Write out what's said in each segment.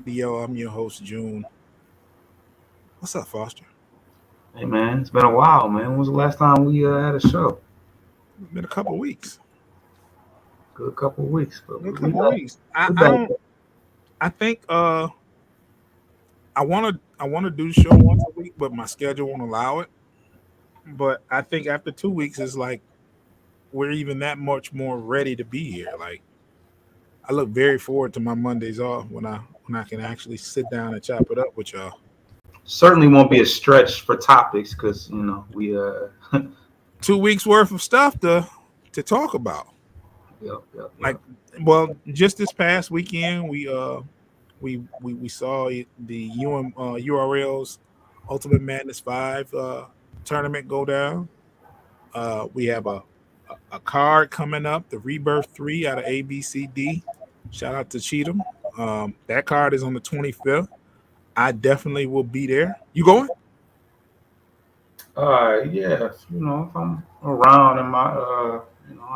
Yo, I'm your host, June. What's up, Foster? Hey man, it's been a while, man. When was the last time we had a show? Been a couple weeks. Good couple of weeks, but Been a we couple back. weeks. I, We I back. don't. I think I wanna do the show once a week, but my schedule won't allow it. But I think after 2 weeks is like we're even that much more ready to be here. Like I look very forward to my Mondays off when I can actually sit down and chop it up with y'all. Certainly won't be a stretch for topics because we yep, 2 weeks worth of stuff to talk about. yep, Like, yep. well, just this past weekend, we saw the URL's Ultimate Madness 5 tournament go down. We have a card coming up, the Rebirth 3 out of ABCD. Shout out to Cheatham. That card is on the 25th. I definitely will be there. You going? Yeah, if I'm around and I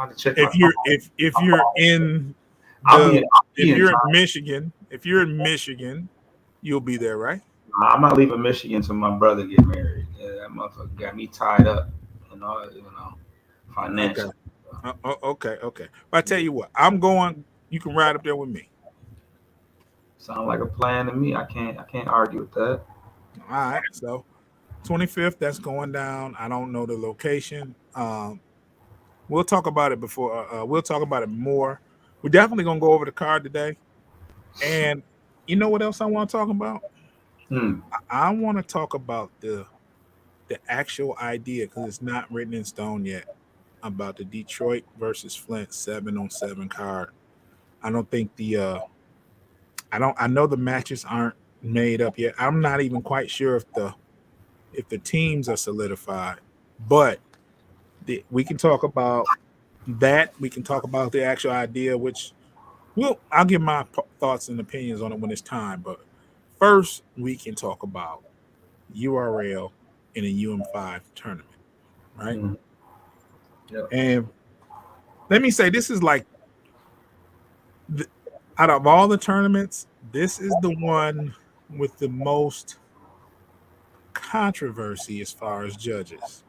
have to check my If phone. you're in I'll the be if in you're in time. Michigan, you'll be there, right? I'm not leaving Michigan until my brother get married. Yeah, that motherfucker got me tied up, Okay. financially. Okay. But I tell you what, I'm going. You can ride up there with me. Sound like a plan to me. I can't argue with that. All right. So 25th, that's going down. I don't know the location. We'll talk about it before. We'll talk about it more. We're definitely gonna go over the card today. And you know what else I want to talk about? Hmm. I want to talk about the actual idea because it's not written in stone yet about the Detroit versus Flint 7-on-7 card. I don't think I know the matches aren't made up yet. I'm not even quite sure if the teams are solidified, but we can talk about that. We can talk about the actual idea, which I'll give my thoughts and opinions on it when it's time. But first, we can talk about URL in a UM5 tournament, right? Hmm. Yep. And let me say, this is like the, out of all the tournaments, this is the one with the most controversy as far as judges.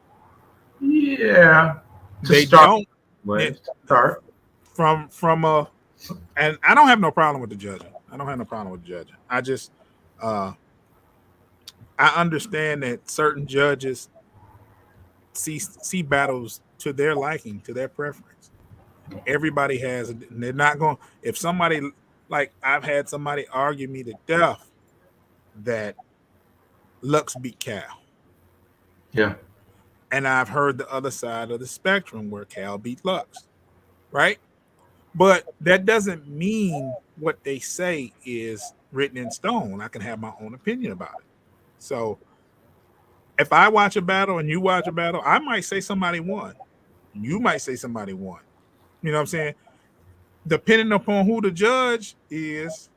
Yeah. To They start don't it, with, start. from a, and I don't have no problem with the judging. I don't have no problem with the judging. I just uh I understand that certain judges see battles to their liking, to their preference. Everybody has, they're not going. If somebody, like I've had somebody argue me to death that Lux beat Cal, Yeah. and I've heard the other side of the spectrum where Cal beat Lux, right? But that doesn't mean what they say is written in stone. I can have my own opinion about it. So if I watch a battle and you watch a battle, I might say somebody won. You might say somebody won. You know what I'm saying? Depending upon who the judge is,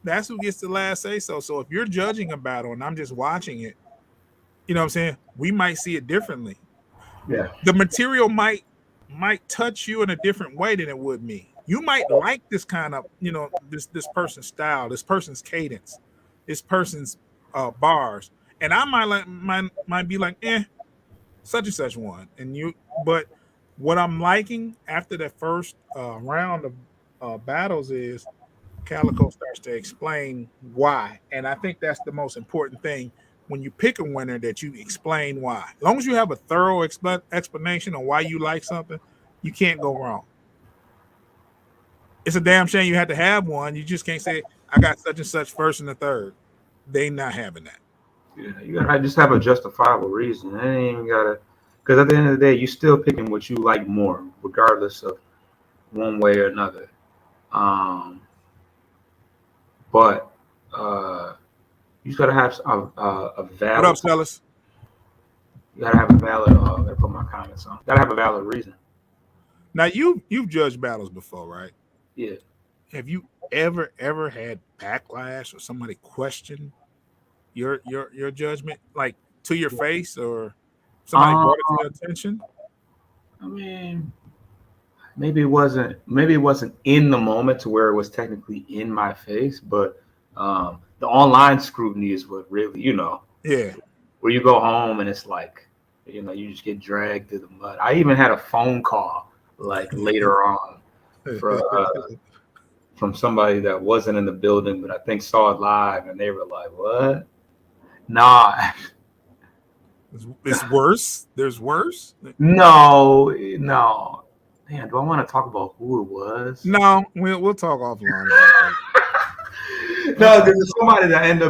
that's who gets the last say so. So if you're judging a battle and I'm just watching it, you know what I'm saying? We might see it differently. Yeah. The material might touch you in a different way than it would me. You might like this kind of, this person's style, this person's cadence, this person's bars. And I might be like, such and such one. But what I'm liking after that first round of battles is Calico starts to explain why, and I think that's the most important thing when you pick a winner, that you explain why. As long as you have a thorough explanation on why you like something, you can't go wrong. It's a damn shame you had to have one. You just can't say I got such and such first and the third. They not having that. Yeah. You gotta just have a justifiable reason. I ain't even gotta, because at the end of the day, you're still picking what you like more, regardless of one way or another. Um, but you just gotta have a What up, valid. fellas? You gotta have a valid. I gotta put my comments on. Gotta have a valid reason. Now you've judged battles before, right? Yeah. Have you ever had backlash or somebody question your judgment, like to your face, or somebody Um, brought it to your attention? I mean, maybe it wasn't in the moment to where it was technically in my face, but The online scrutiny is what really, Yeah. where you go home and it's like, you just get dragged through the mud. I even had a phone call like later on from somebody that wasn't in the building, but I think saw it live, and they were like, "What? Nah, It's worse. There's worse. no. Man, do I want to talk about who it was? No, we'll talk offline about that. No, there's somebody that ended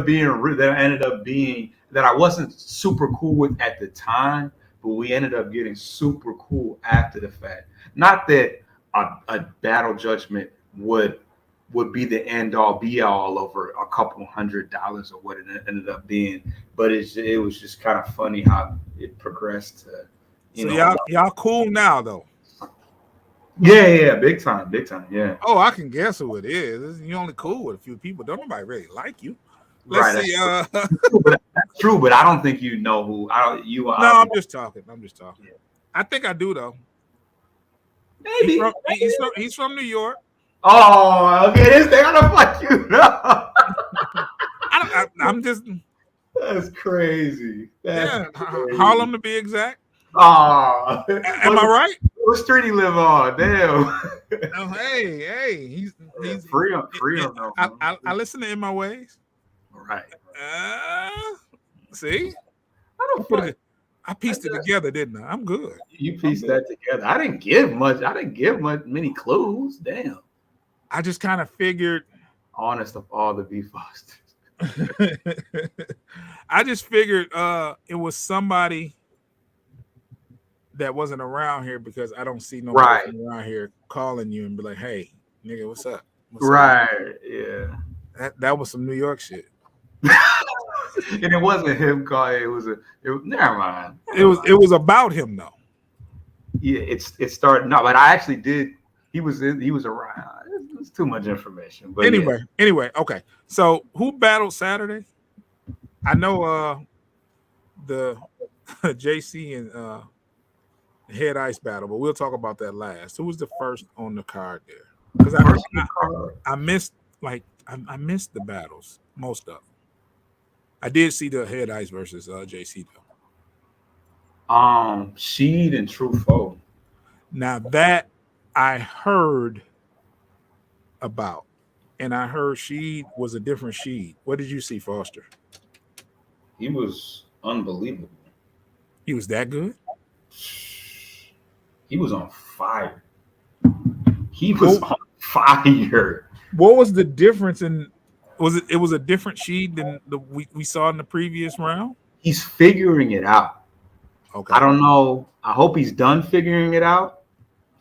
up being that I wasn't super cool with at the time, but we ended up getting super cool after the fact. Not that a battle judgment would be the end all be all over a couple $100 or what it ended up being, but it was just kind of funny how it progressed to. So y'all cool now though. Yeah, big time, yeah. Oh, I can guess who it is. You're only cool with a few people. Don't nobody really like you. Let's Right, see. That's true, but I don't think you know who. No, I'm just talking. Yeah. I think I do though. Maybe he's from New York. Oh, okay. This thing gonna fuck you up. I'm just. That's crazy. Crazy. Harlem to be exact. Oh, am I right? What street he live on? Damn. Oh, hey, he's free him. I listen to In My Ways. Right. See, I pieced it together, didn't I? I'm good. You pieced that together. I didn't give many clues. Damn. I just kind of figured. Honest of all the B Fosters. I just figured it was somebody that wasn't around here because I don't see nobody around here calling you and be like, "Hey, nigga, what's up?" Yeah. That was some New York shit. And it wasn't him calling. Never mind. It was about him though. Yeah, it started. No, but I actually did. He was around. It's too much information. But anyway, okay. So who battled Saturday? I know the JC and Head Ice battle, but we'll talk about that last. Who was the first on the card there? Because I missed I missed the battles, most of them. I did see the Head Ice versus JC though. Sheed and True Foe. Now that I heard about, and I heard Sheed was a different Sheed. What did you see, Foster? He was unbelievable. He was that good? He was on fire. On fire. What was the difference in? It was a different Sheed than we saw in the previous round? He's figuring it out. Okay. I don't know. I hope he's done figuring it out.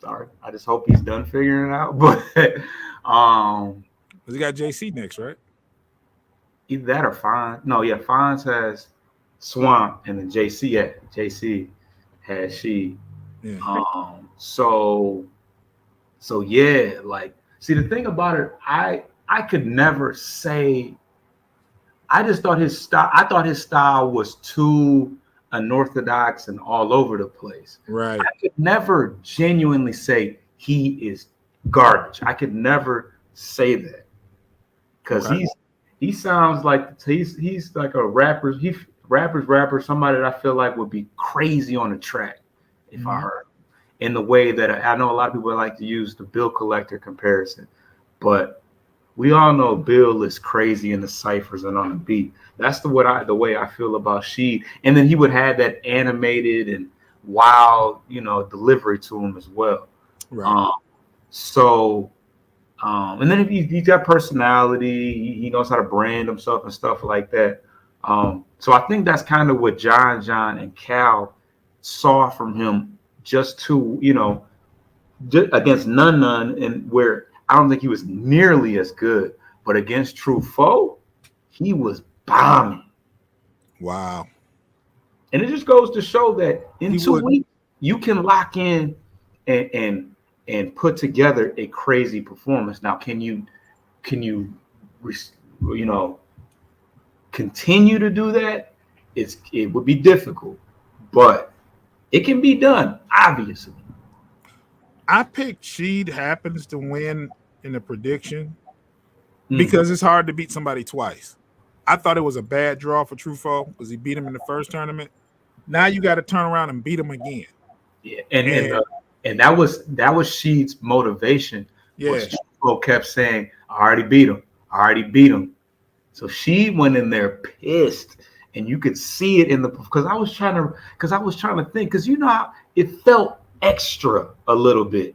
Sorry, I just hope he's done figuring it out. But he got JC next, right? Either that or Fonz. No, yeah, Fonz has Swamp, and then JC has Sheed. Yeah. So yeah, like, see, the thing about it, I could never say. I just thought his style was too unorthodox and all over the place. Right. I could never genuinely say he is garbage. I could never say that because he sounds like he's like a rapper. Rapper, somebody that I feel like would be crazy on the track if I heard him. In the way that I know a lot of people like to use the Bill Collector comparison, but we all know Bill is crazy in the ciphers and on the beat. That's the way I feel about Sheed. And then he would have that animated and wild, delivery to him as well. Right. And then if he's got personality, he knows how to brand himself and stuff like that. So I think that's kind of what John and Cal saw from him just against None, and where I don't think he was nearly as good, but against True Foe, he was bombing. Wow. And it just goes to show that in 2 weeks, you can lock in and put together a crazy performance. Now, can you continue to do that? It would be difficult, but it can be done, obviously. I picked Sheed happens to win in the prediction because it's hard to beat somebody twice. I thought it was a bad draw for Truffaut because he beat him in the first tournament. Now you got to turn around and beat him again. Yeah, and that was Sheed's motivation. Yeah, Was Truffaut kept saying, "I already beat him. I already beat him." So she went in there pissed, and you could see it in the because I was trying to think because it felt extra a little bit,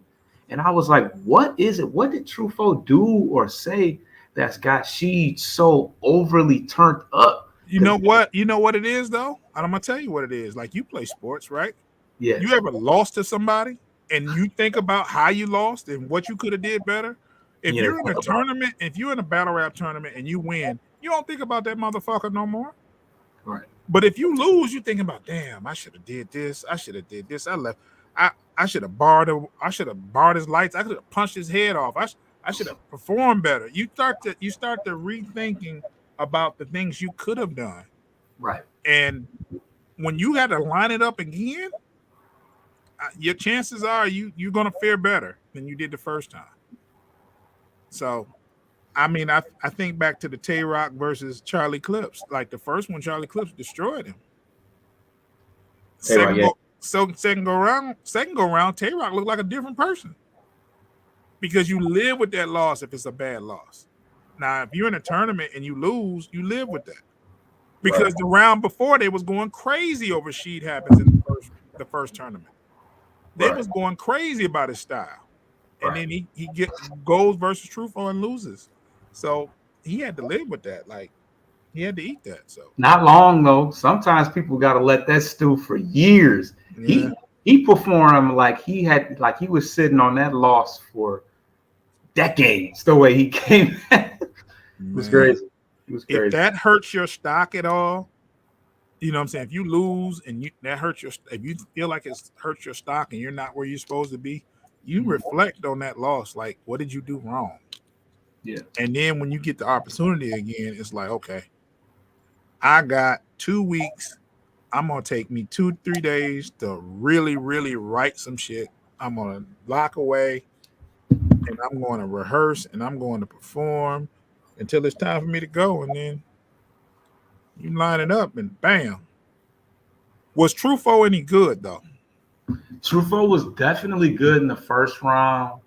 and I was like, "What is it? What did Truffaut do or say that's got she so overly turned up?" you know what? You know what it is though. I'm gonna tell you what it is. Like you play sports, right? Yes. You ever lost to somebody and you think about how you lost and what you could have did better? If you're in a tournament, if you're in a battle rap tournament and you win, you don't think about that motherfucker no more. Right. But if you lose, you thinking about, damn, I should have did this. I should have did this. I left. I should have barred his lights. I could have punched his head off. I should have performed better. You start to rethinking about the things you could have done. Right. And when you got to line it up again, your chances are you're gonna fare better than you did the first time. So, I mean, I think back to the Tay Rock versus Charlie Clips. Like the first one, Charlie Clips destroyed him. Second go round, Tay Rock looked like a different person because you live with that loss if it's a bad loss. Now, if you're in a tournament and you lose, you live with that because the round before they was going crazy over Sheed happens in the first tournament. They was going crazy about his style. And then he goes versus Truffaut and loses. So he had to live with that. Like he had to eat that. So not long though. Sometimes people got to let that stew for years. Yeah. He performed like he was sitting on that loss for decades. The way he came, it was crazy. It was crazy. If that hurts your stock at all, you know what I'm saying? If you lose and that hurts if you feel like it's hurts your stock and you're not where you're supposed to be, you reflect on that loss. Like, what did you do wrong? Yeah. And then when you get the opportunity again, it's like, okay, I got 2 weeks. I'm going to take me 2-3 days to really, really write some shit. I'm going to lock away and I'm going to rehearse and I'm going to perform until it's time for me to go. And then you line it up and bam. Was Truffaut any good though? Truffaut was definitely good in the first round.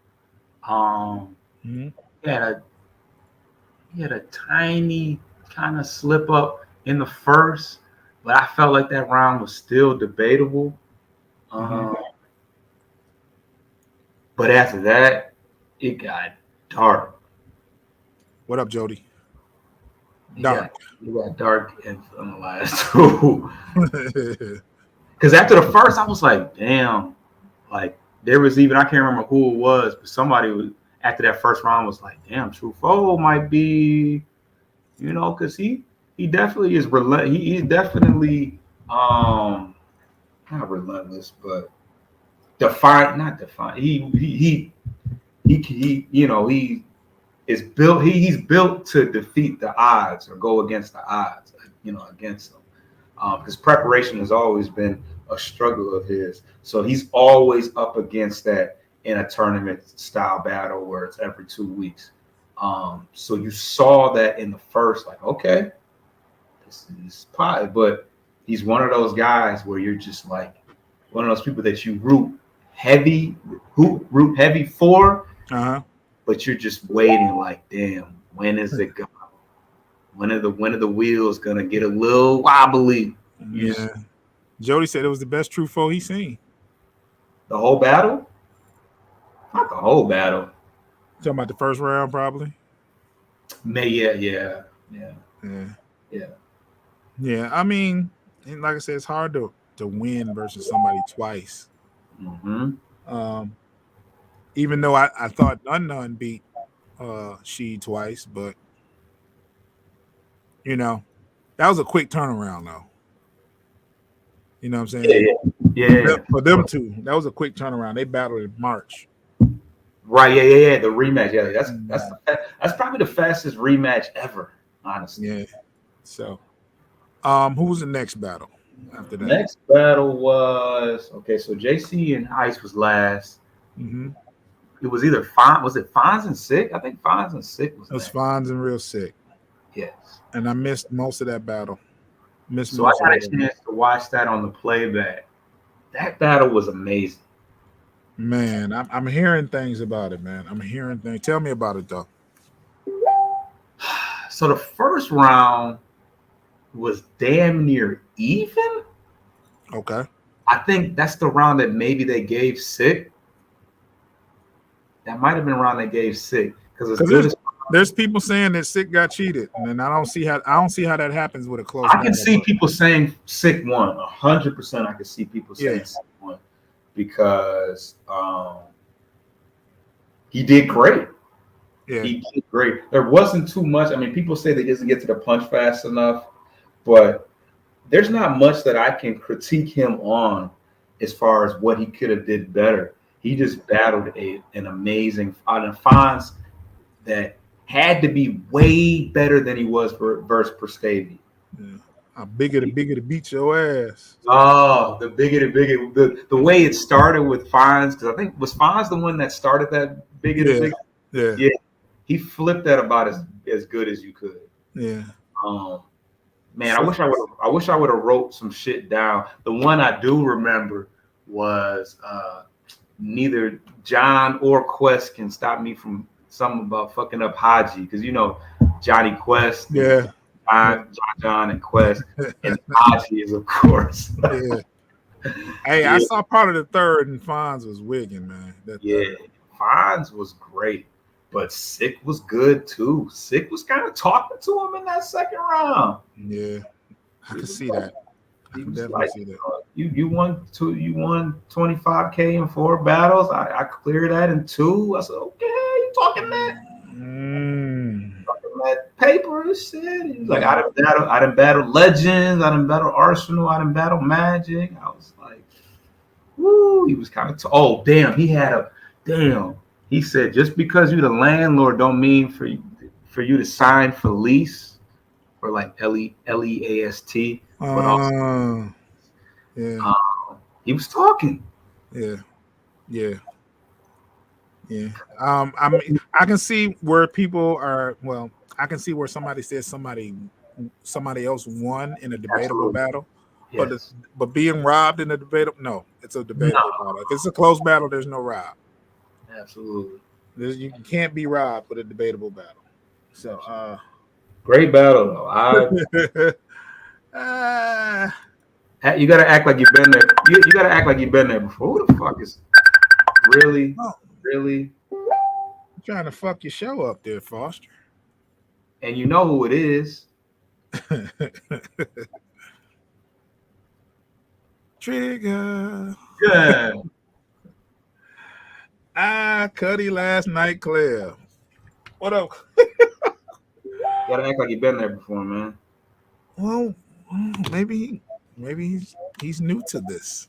He had a tiny kind of slip up in the first, but I felt like that round was still debatable. But after that, it got dark. What up, Jody? Dark. It got dark in the last two. Because after the first, I was like, damn. Like, there was even, I can't remember who it was, but somebody was, after that first round was like, damn, Truffaut might be, because he definitely is he's definitely not relentless, but not defiant. He is built. He's built to defeat the odds or go against the odds. Against them. Because preparation has always been a struggle of his. So he's always up against that in a tournament style battle where it's every 2 weeks. So you saw that in the first, like, okay, this is pie. But he's one of those guys where you're just like one of those people that you root heavy for, but you're just waiting like, damn, when is it going? When are the wheels gonna get a little wobbly? Jody said it was the best Truffaut he's seen. The whole battle? Not the whole battle. Talking about the first round, probably. Yeah. I mean, like I said, it's hard to win versus somebody twice. Even though I thought None beat Sheed twice, but that was a quick turnaround though. You know what I'm saying? Yeah. For them two, that was a quick turnaround. They battled in March. Right. Yeah. The rematch. Yeah. That's probably the fastest rematch ever, honestly. Yeah. So, who was the next battle after that? Next battle was so JC and Ice was last. It was either Fonz. Was it Fonz and Sick? I think Fonz and Sick was. It was Fonz and Real Sick. Yes. And I missed most of that battle. So I got a chance to watch that on the playback. That battle was amazing. Man, I'm hearing things about it, man. I'm hearing things. Tell me about it, though. So the first round was damn near even. Okay. I think that's the round that maybe they gave Sick. That might have been a round they gave Sick because there's people saying that Sick got cheated, and I don't see how that happens with a close. I can see people saying Sick won 100%. I can see people saying Sick won because he did great. Yeah, he did great. There wasn't too much. I mean, people say they doesn't get to the punch fast enough, but there's not much that I can critique him on as far as what he could have did better. He just battled an amazing Fonz that had to be way better than he was versus Perstavy. Yeah. Bigger to beat your ass. Oh, the bigger. The way it started with Fonz, because I think was Fonz the one that started that bigger to bigger. Yeah. He flipped that about as good as you could. Yeah. Man, I wish I would have wrote some shit down. The one I do remember was neither John or Quest can stop me from something about fucking up Haji, because you know Johnny Quest, John and Quest, and Haji is of course. Yeah. Hey, I saw part of the third, and Fonz was wigging, man. Fonz was great, but Sick was good too. Sick was kind of talking to him in that second round. Yeah, I can see that. I can definitely see that. You won 25K in 4 battles. I cleared that in 2. I said, okay, you talking that? Talking that paper and shit. He's like, I done battled Legends, I done battled Arsenal, I done battled Magic. I was like, woo. He was kind of oh damn. He said, just because you're the landlord don't mean for you to sign for lease or like LEAST. But also, he was talking. Yeah. I mean, I can see where people are. Well, I can see where somebody says somebody else won in a debatable battle, yes. But being robbed in a debatable, no, it's a debatable battle. If it's a close battle, there's no rob. Absolutely, you can't be robbed with a debatable battle. So, great battle though. You gotta act like you've been there. You gotta act like you've been there before. Who the fuck is really? I'm trying to fuck your show up there, Foster. And you know who it is. Trigger. Yeah. Cuddy last night, Claire. What up? You gotta act like you've been there before, man. Well, maybe he's new to this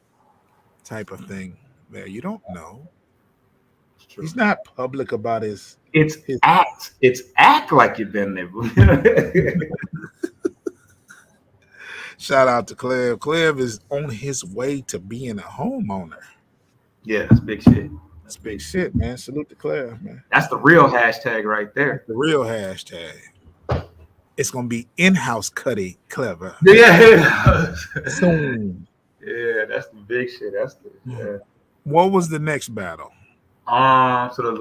type of thing. Man, you don't know. He's not public about his. It's act like you've been there. Shout out to Clev. Clev is on his way to being a homeowner. Yeah, that's big shit. That's big shit, man. Salute to Clev, man. That's the real hashtag right there. The real hashtag. It's gonna be in-house Cuddy Clever. Yeah. Soon. Yeah, that's the big shit. That's the. Yeah. What was the next battle? So the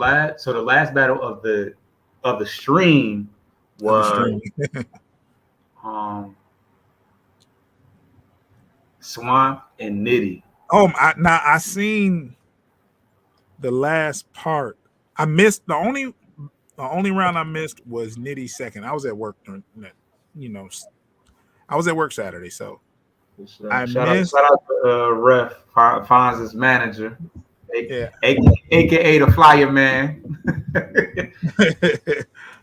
last battle of the stream was Swamp and Nitty. Oh, I seen the last part. I missed the only round I missed was Nitty second. I was at work during that, I was at work Saturday, so shout out to Ref Fonz's manager. AKA the Flyer Man.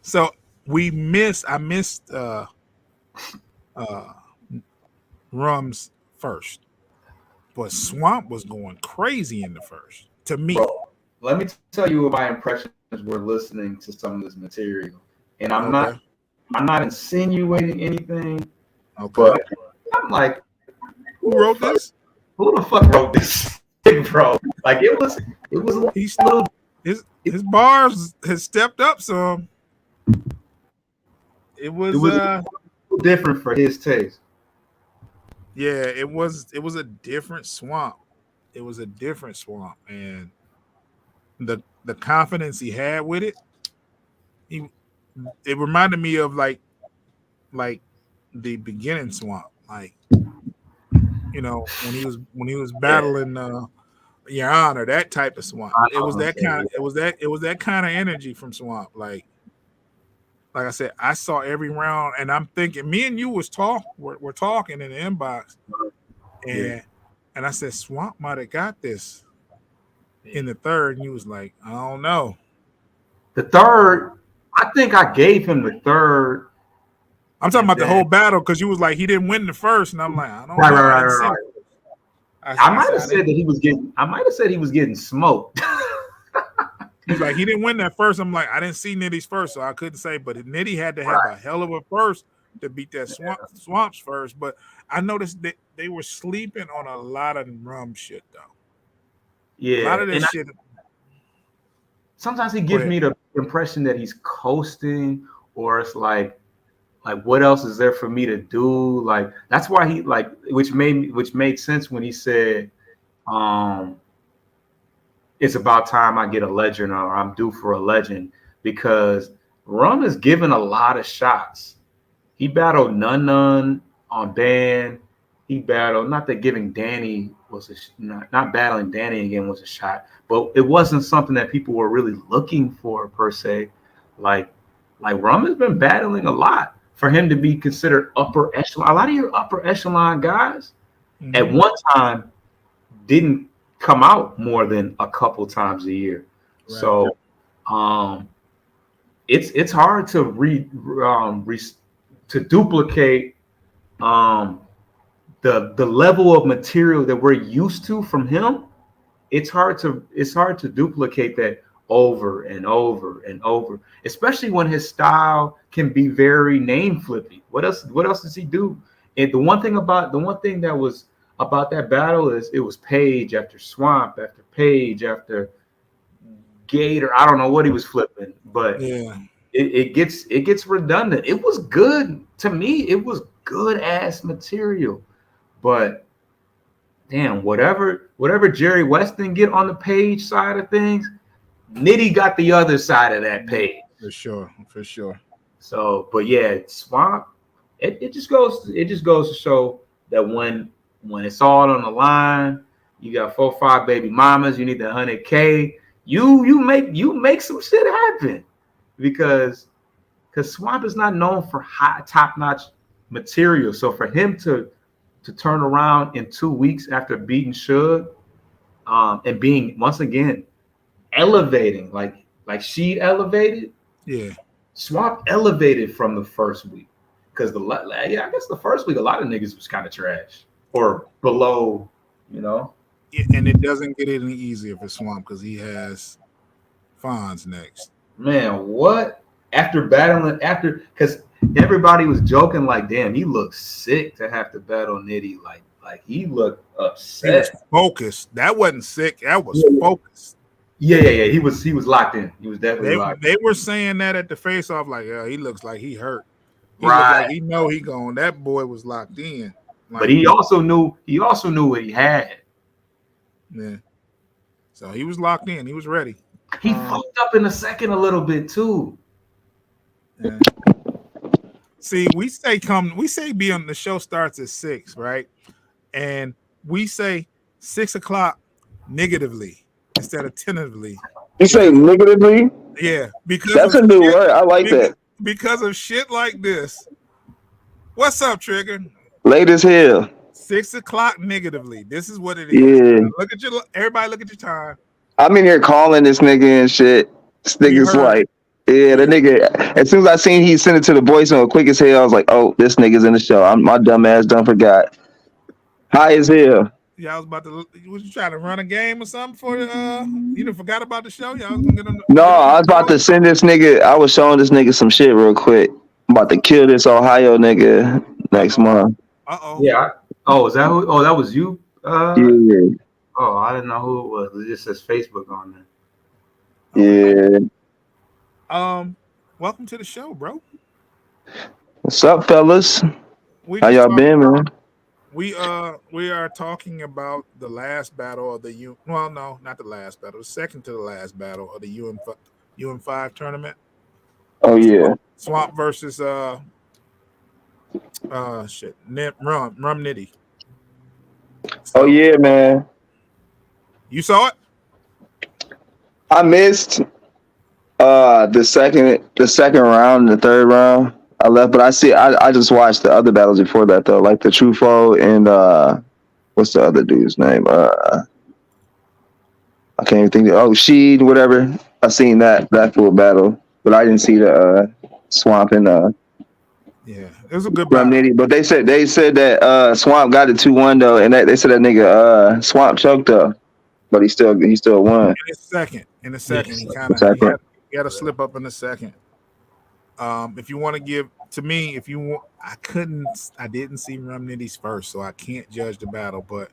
So I missed Rum's first, but Swamp was going crazy in the first to me. Bro, let me tell you what my impressions were listening to some of this material, and I'm not insinuating anything, but I'm like, who wrote this? Who the fuck wrote this? Bro, like it was his bars has stepped up some. It It was was different for his taste. yeah, it was a different swamp. It was a different swamp, and the confidence he had with it, he it reminded me of like the beginning swamp, like when he was Yeah, battling Your Honor, that type of swamp. I It was was that gonna kind say of it was that kind of energy from swamp. Like I said, I saw every round, and I'm thinking, me and you we're talking in the inbox, yeah. and I said Swamp might have got this Yeah. in the third, and you was like, I don't know. The third, I think I gave him the third, I'm talking and about the then whole battle because you was like he didn't win the first, and I'm like, I don't right, know, right, I right, didn't see. right, right. I I might said have I said didn't. that he was getting. I might have said he was getting smoked. He's like he didn't win that first. I'm like I didn't see Nitty's first, so I couldn't say. But Nitty had to have Right. a hell of a first to beat that Swamp's first. But I noticed that they were sleeping on a lot of rum shit though. A lot Yeah, of that and shit. sometimes he Go gives ahead. me the impression that he's coasting, or it's like what else is there for me to do? Like that's why he like, which made sense when he said, um, "It's about time I get a legend, or I'm due for a legend," because Rum is given a lot of shots. He battled None on Ban. He battled, not that giving Danny was not battling Danny again was a shot, but it wasn't something that people were really looking for per se. Like like Rum has been battling a lot for him to be considered upper echelon. A lot of your upper echelon guys at Mm-hmm. one time didn't come out more than a couple times a year. Right. So um it's hard to to duplicate um the level of material that we're used to from him. It's hard to duplicate that over and over and over, especially when his style can be very name flippy. What else does he do? And the one thing that was about that battle is it was page after swamp after page after gator. I don't know what he was flipping, but Yeah. it gets redundant. It was good to me. It was good ass material, but damn, whatever Jerry Weston get on the page side of things, Nitty got the other side of that Yeah. page. For sure. For sure. So, but yeah, Swamp. It just goes to show that when it's all on the line, you got 4 5 baby mamas. You need the 100K. You make some shit happen because Swamp is not known for high top notch material. So for him to turn around in 2 weeks after beating Suge, and being once again elevating like she elevated, Yeah. Swamp elevated from the first week because I guess the first week a lot of niggas was kind of trash or below, you know. And it doesn't get any easier for Swamp because he has Fonz next. Man, what after battling after because everybody was joking like, damn, he looks sick to have to battle Nitty like he looked He was upset. focused. That wasn't sick. That was Yeah, focused. yeah. He was locked in. He was definitely They locked they were saying that at the face off, like, yeah, he looks like he hurt. in. He looked like Right. he know he gone. That boy was locked in. But Like, he also knew what he had. yeah. So he was locked in. He was ready. He fucked up in the second a little bit too. Yeah. See, we say be on the show starts at 6, right? And we say 6 o'clock negatively instead of tentatively. You say Because negatively? yeah, because That's of a new shit, word. I like that. because of shit like this. What's up, Trigger? Late as hell. 6 o'clock negatively. This is what it is. Yeah. Now look at everybody. Look at your time. I'm in here calling this nigga and shit. This You nigga's heard like, it. yeah, the Yeah. nigga. As soon as I seen he sent it to the voicemail quick as hell, I was like, oh, this nigga's in the show. My dumb ass done forgot. High as hell. Y'all was about to. Was you trying to run a game or something for you done forgot about the show? Y'all was gonna No, get on I the was about show? to send this nigga. I was showing this nigga some shit real quick. I'm about to kill this Ohio nigga next month. Uh-oh. Yeah. Is that who? Oh, that was you. Yeah. Oh, I didn't know who it was. It just says Facebook on there. Yeah. Welcome to the show, bro. What's up, fellas? We How just y'all talk- been, man? we are talking about the last battle of the U. Well, no, not the last battle. The second to the last battle of the UM5 tournament. Oh yeah. Swamp versus Rum Nitty. Oh So, yeah, man. you saw it? I missed the second round and the third round. I left, but I just watched the other battles before that though, like the Truffaut and what's the other dude's name? I can't even think of Sheed, whatever. I seen that full battle, but I didn't see the Swamp and Yeah, it was a good Rum battle. Nitty. But they said that Swamp got it 2-1 though, and they said that nigga Swamp choked up, but he still won. In the second, he had a slip up in the second. If you want to give to me, if you want, I didn't see Rum Nitty's first, so I can't judge the battle. But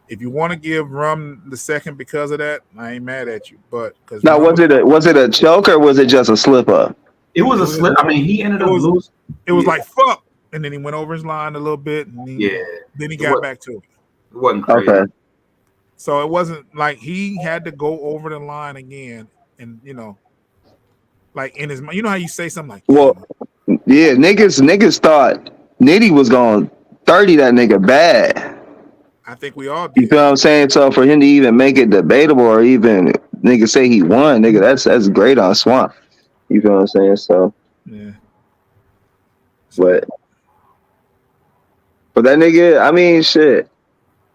if you want to give Rum the second because of that, I ain't mad at you. But because Now, was it a choke or was it just a slip up? It was a slip. I mean, he ended up losing. It was like fuck, and then he went over his line a little bit, and then he got back to it. It wasn't crazy. Okay. So it wasn't like he had to go over the line again, and like in his mind, how you say something like, well, yeah, niggas thought Nitty was going 30 that nigga bad. I think we all did. You feel what I'm saying? So for him to even make it debatable or even nigga say he won, nigga, that's great on Swamp. You feel what I'm saying? So yeah. But that nigga, I mean, shit.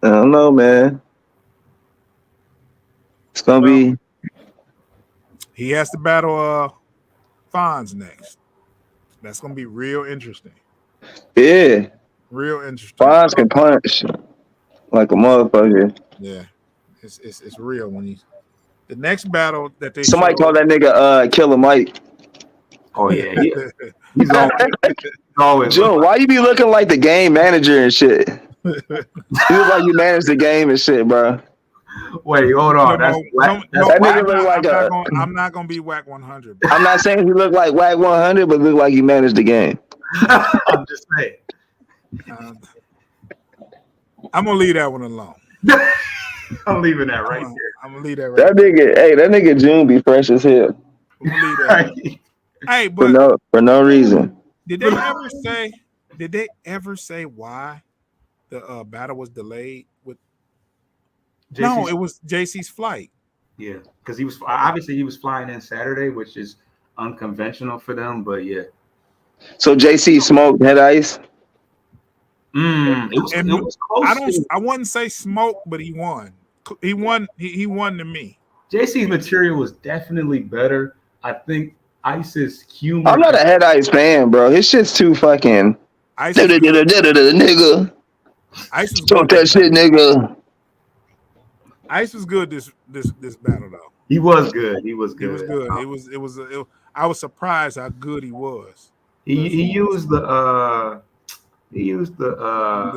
I don't know, man. It's gonna be. He has to battle Fonz next. That's gonna be real interesting. Yeah. Real interesting. Fonz can punch like a motherfucker. Yeah, it's real when you. The next battle that they somebody call that nigga Killer Mike. Oh yeah, he's always. Joe, why you be looking like the game manager and shit? You look like you manage the game and shit, bro. Wait, hold on. That nigga look like I'm not gonna be whack 100. I'm not saying he look like whack 100, but look like he managed the game. I'm just saying. I'm gonna leave that one alone. I'm leaving that right there. I'm gonna leave that right. That nigga June be fresh as hell. I'm gonna leave that. Hey, but for no reason. Did they ever say why the battle was delayed with? No, it was JC's flight. Yeah, because he was flying in Saturday, which is unconventional for them. But yeah. So JC smoked head ice. It was close. I wouldn't say smoke, but he won. He won to me. JC's material was definitely better. I think Ice's humor. I'm not a head ice fan, bro. His shit's too fucking. Nigga. Ice was talk that shit, nigga. Ice was good this battle though. He was good. He was good. I was surprised how good he was. He used the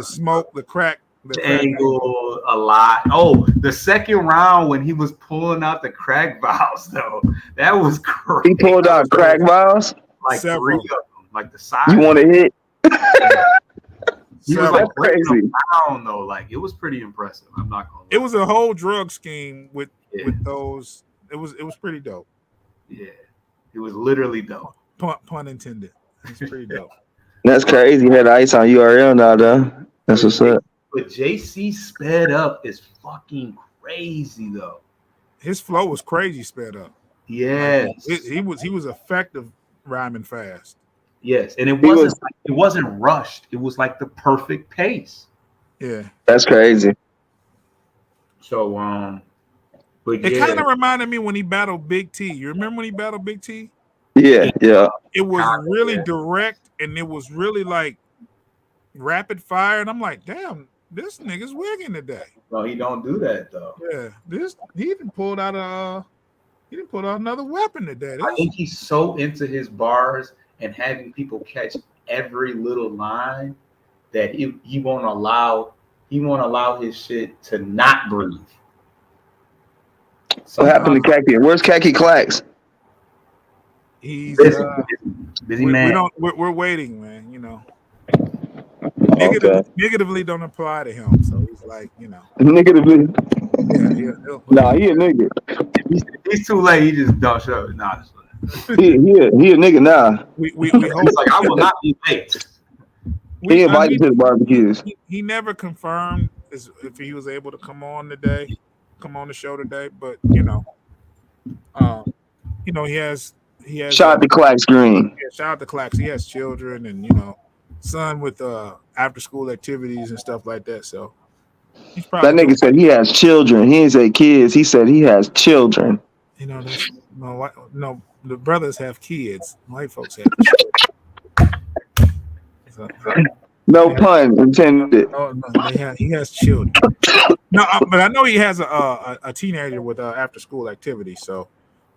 smoke, the crack, the angle a lot. Oh, the second round when he was pulling out the crack vials though, that was crazy. He pulled out crack vials, like several. 3 of them, like the size. You want to hit? He was like crazy. Down, though, like it was pretty impressive. I'm not gonna lie. It was a whole drug scheme with those. It was pretty dope. Yeah, it was literally dope. Pun intended. It's pretty dope. That's crazy. He had ice on URL now, though. That's what's up. But JC sped up is fucking crazy though. His flow was crazy sped up. Yes, he was effective rhyming fast. Yes, and it wasn't rushed. It was like the perfect pace. Yeah, that's crazy. So but it kind of reminded me when he battled Big T. You remember when he battled Big T? Yeah. It was really direct, and it was really like rapid fire. And I'm like, damn, this nigga's wigging today. Well, he don't do that though. Yeah, he didn't pull out another weapon today. I think he's so into his bars and having people catch every little line that he won't allow his shit to not breathe. What happened to Khaki? Where's Khaki Clax? He's busy man. We're waiting, man. You know, Okay. negatively don't apply to him, so he's like, you know, Negatively. yeah. Nah, he a nigga. He's too late. He just don't show. Nah, he a nigga now. We hope. He's like, I will not be late. He invited to the barbecues. He never confirmed if he was able to come on the show today, but you know, he has. Shout out to Clax Green. Yeah, shout out to Clax. He has children, and you know, son with after school activities and stuff like that. So he's probably that nigga said he has children. He didn't say kids. He said he has children. You know, that's no. The brothers have kids. White folks have children. So, no pun intended. No, he has children. No, but I know he has a teenager with after school activities. So,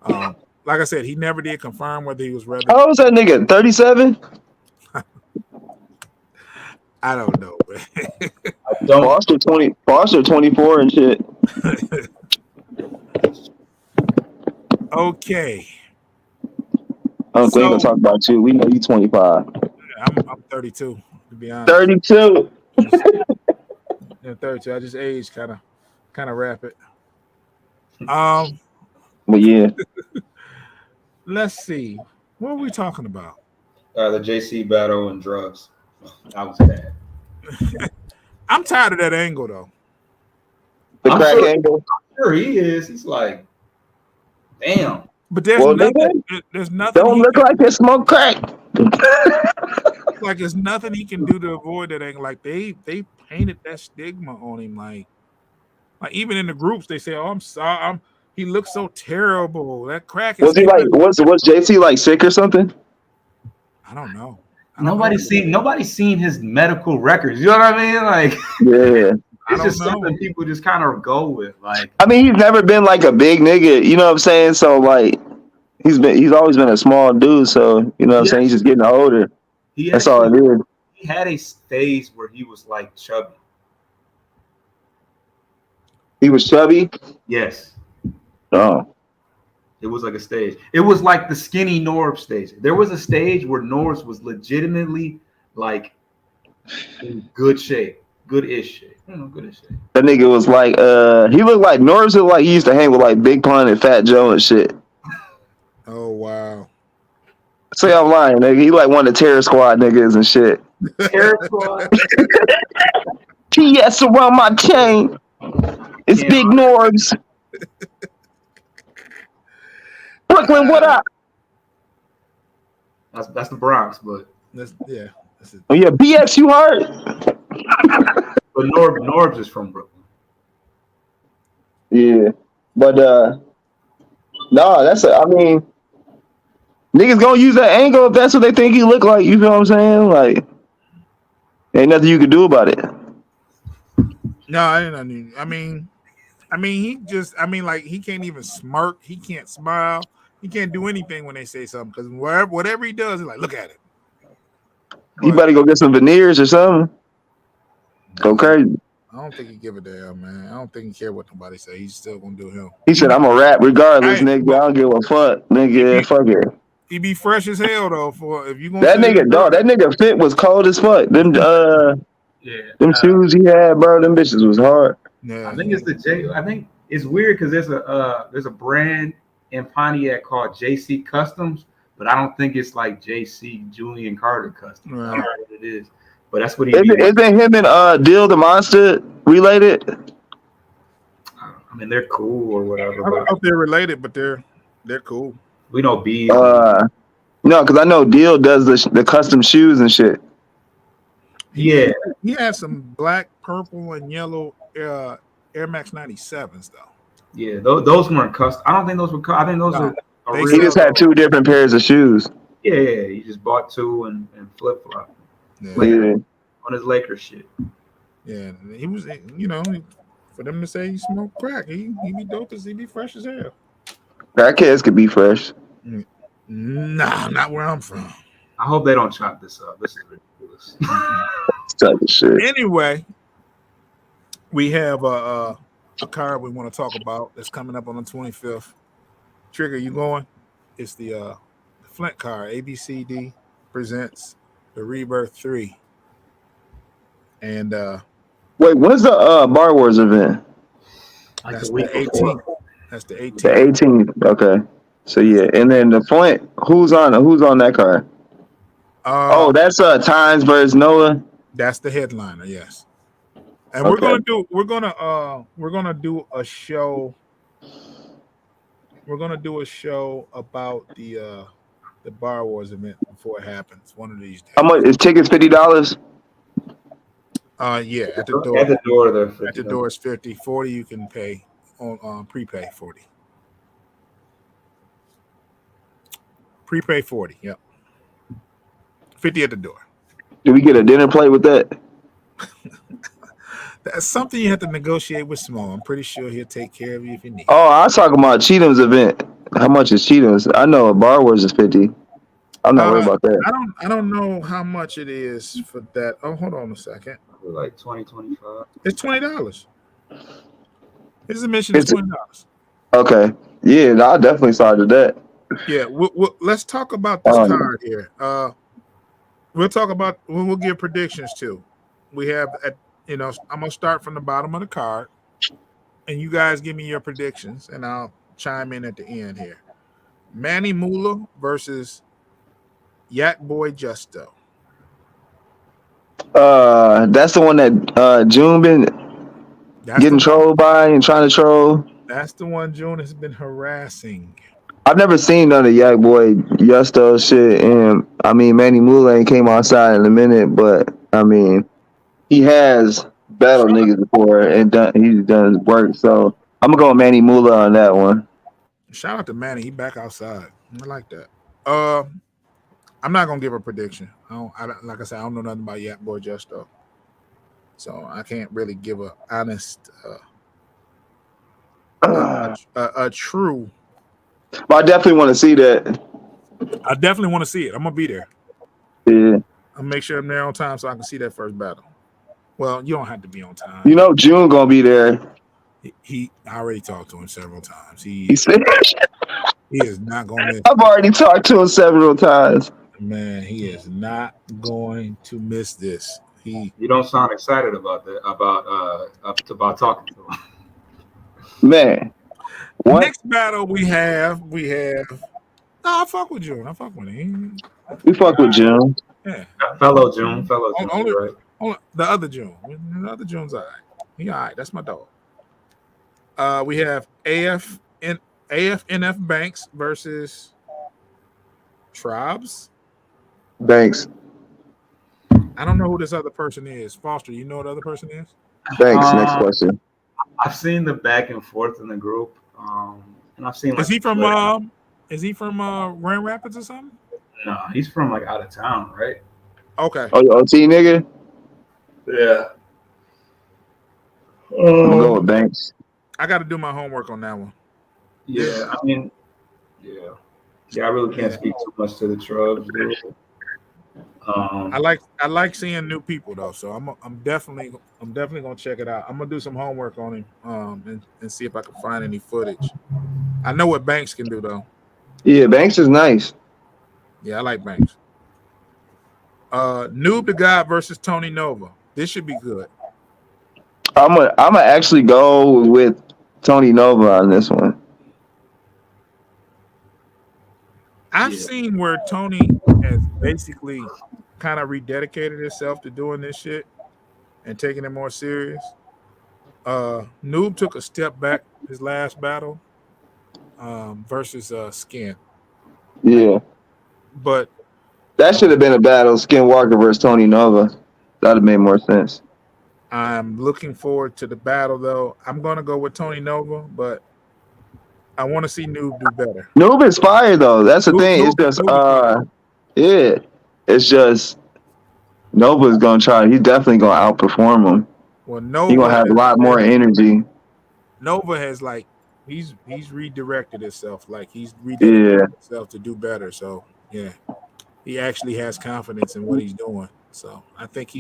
like I said, he never did confirm whether he was ready. How old was that nigga? 37? I don't know. Foster 24 and shit. Okay. I don't think we'll talk about you. We know you 25. I'm 32, to be honest. 32. Yeah, 32. I just aged kind of rapid. But yeah. Let's see. What are we talking about? The JC battle and drugs. That was bad. I'm tired of that angle though. The crack angle. I'm sure he is. He's like, damn. But there's nothing. There's nothing. Don't look like they smoke crack. Like there's nothing he can do to avoid that angle. Like they painted that stigma on him. Like even in the groups they say, "Oh, I'm sorry. He looks so terrible. That crack is." Was he like? Was JC like sick or something? I don't know. Nobody's seen his medical records. You know what I mean? Like, yeah. It's just something people just kind of go with. Like, I mean, he's never been like a big nigga, you know what I'm saying? So like, he's always been a small dude. So you know what I'm saying? He's just getting older. That's all it is. He had a phase where he was like chubby. He was chubby? Yes. Oh. It was like a stage. It was like the skinny Norb stage. There was a stage where Norbs was legitimately like in good shape. Good-ish shape. Good-ish shape. That nigga was like, he looked like Norbs looked like he used to hang with like Big Pun and Fat Joe and shit. Oh wow. Say I'm lying, nigga. He like one of the Terror Squad niggas and shit. Terror Squad. TS around my chain. It's Big Norbs. Brooklyn, what up? That's the Bronx, but that's it. Oh yeah, BX, you heard? But Norbs is from Brooklyn. Yeah, but no, I mean, niggas gonna use that angle if that's what they think he look like. You feel what I'm saying? Like, ain't nothing you can do about it. No, I mean, like he can't even smirk. He can't smile. He can't do anything when they say something because whatever he does, he's like, look at it. You better go get some veneers or something. Go crazy. I don't think he give a damn, man. I don't think he care what nobody say. He's still gonna do him. He said, "I'm a rap regardless, nigga. I don't give a fuck, nigga. Fuck it." He be fresh as hell though. For if you gonna that nigga fit was cold as fuck. Them shoes he had, bro. Them bitches was hard. Yeah, I think it's the J. I think it's weird because there's a brand in Pontiac called JC Customs, but I don't think it's like JC Julian Carter Customs. Right. I don't know what it is, but that's what he. Isn't him and Dill the Monster related? I mean, they're cool or whatever. I don't know if they're related, but they're cool. We know B. No, because I know Dill does the custom shoes and shit. Yeah, he has some black, purple, and yellow Air Max 97s though. Yeah, those weren't custom. I don't think those were. I think those are. He just had two different pairs of shoes. Yeah, he just bought two and flip flop. Yeah. On his Lakers shit. Yeah, he was. For them to say he smoked crack, he be dope as he be fresh as hell. Crackheads could be fresh. Nah, not where I'm from. I hope they don't chop this up. This is ridiculous. Type of shit. Anyway, we have a card we want to talk about that's coming up on the 25th. Trigger, you going? It's the Flint card. ABCD presents the Rebirth III. And Wait, when's the Bar Wars event? Like that's the the week 18th. before. That's the The 18th. 18th. Okay. So yeah, and then the Flint. Who's on that card? Oh, that's Times versus Noah. That's the headliner, yes. And Okay. we're gonna do a show. We're gonna do a show about the Bar Wars event before it happens. One of these days. How much is tickets? $50. Yeah, at the door. At the door, they're At the door is 50. 40 you can pay on prepay 40. Prepay 40, yep. 50 at the door. Do we get a dinner plate with that? That's something you have to negotiate with Small. I'm pretty sure he'll take care of you if you need. Oh, I was talking about Cheatham's event. How much is Cheatham's? I know a Bar Wars is 50. I'm not worried about that. I don't know how much it is for that. Oh, hold on a second. Like 20, 25. It's $20. His admission is $20. Okay. Yeah, no, I definitely started that. Yeah, let's talk about this card here. We'll talk about we'll give predictions too. We have I'm gonna start from the bottom of the card, and you guys give me your predictions, and I'll chime in at the end here. Manny Muller versus Yak Boy Justo. That's the one that June been getting trolled by and trying to troll. That's the one June has been harassing. I've never seen none of Yak Boy Justo shit, and I mean Manny Muller ain't came outside in a minute, but I mean he has battled niggas before and he's done his work, so I'm gonna go with Manny Muller on that one. Shout out to Manny, he back outside. I like that. I'm not gonna give a prediction. Like I said, I don't know nothing about Yak Boy Justo, so I can't really give a honest, a true. But I definitely want to see that. I definitely want to see it. I'm gonna be there. Yeah. I'll make sure I'm there on time so I can see that first battle. Well, you don't have to be on time. You know, June gonna be there. I already talked to him several times. He is not gonna miss. I've already talked to him several times. Man, he is not going to miss this. You don't sound excited about that. About talking to him. Man. What? Next battle we have. No, I fuck with June. I fuck with him. We fuck with June. Yeah. Fellow June, right? Only the other June. The other June's all right. He all right. That's my dog. We have AFNF Banks versus Tribes. Banks. I don't know who this other person is. Foster, you know what the other person is? Banks. Next question. I've seen the back and forth in the group, and I've seen. Is he from Grand Rapids or something? No, he's from like out of town, right? Okay. Oh, OT nigga. Yeah. I'm gonna go with Banks. I got to do my homework on that one. Yeah, I mean, yeah. I really can't speak too much to the Trubs. I like seeing new people though, so I'm definitely gonna check it out. I'm gonna do some homework on him, and see if I can find any footage. I know what Banks can do though. Yeah, Banks is nice. Yeah, I like Banks. Noob the God versus Tony Nova. This should be good. I'm gonna actually go with Tony Nova on this one. I've seen where Tony has basically kind of rededicated himself to doing this shit and taking it more serious. Noob took a step back his last battle versus Skin. Yeah. But that should have been a battle, Skin Walker versus Tony Nova. That'd have made more sense. I'm looking forward to the battle though. I'm gonna go with Tony Nova, but I want to see Noob do better. Noob is fire though. That's the thing. It's just yeah. It's just Nova's gonna try. He's definitely gonna outperform him. Well, Nova he's gonna have a lot more energy. Nova has he's redirected himself. Like he's redirected himself to do better. So yeah, he actually has confidence in what he's doing. So I think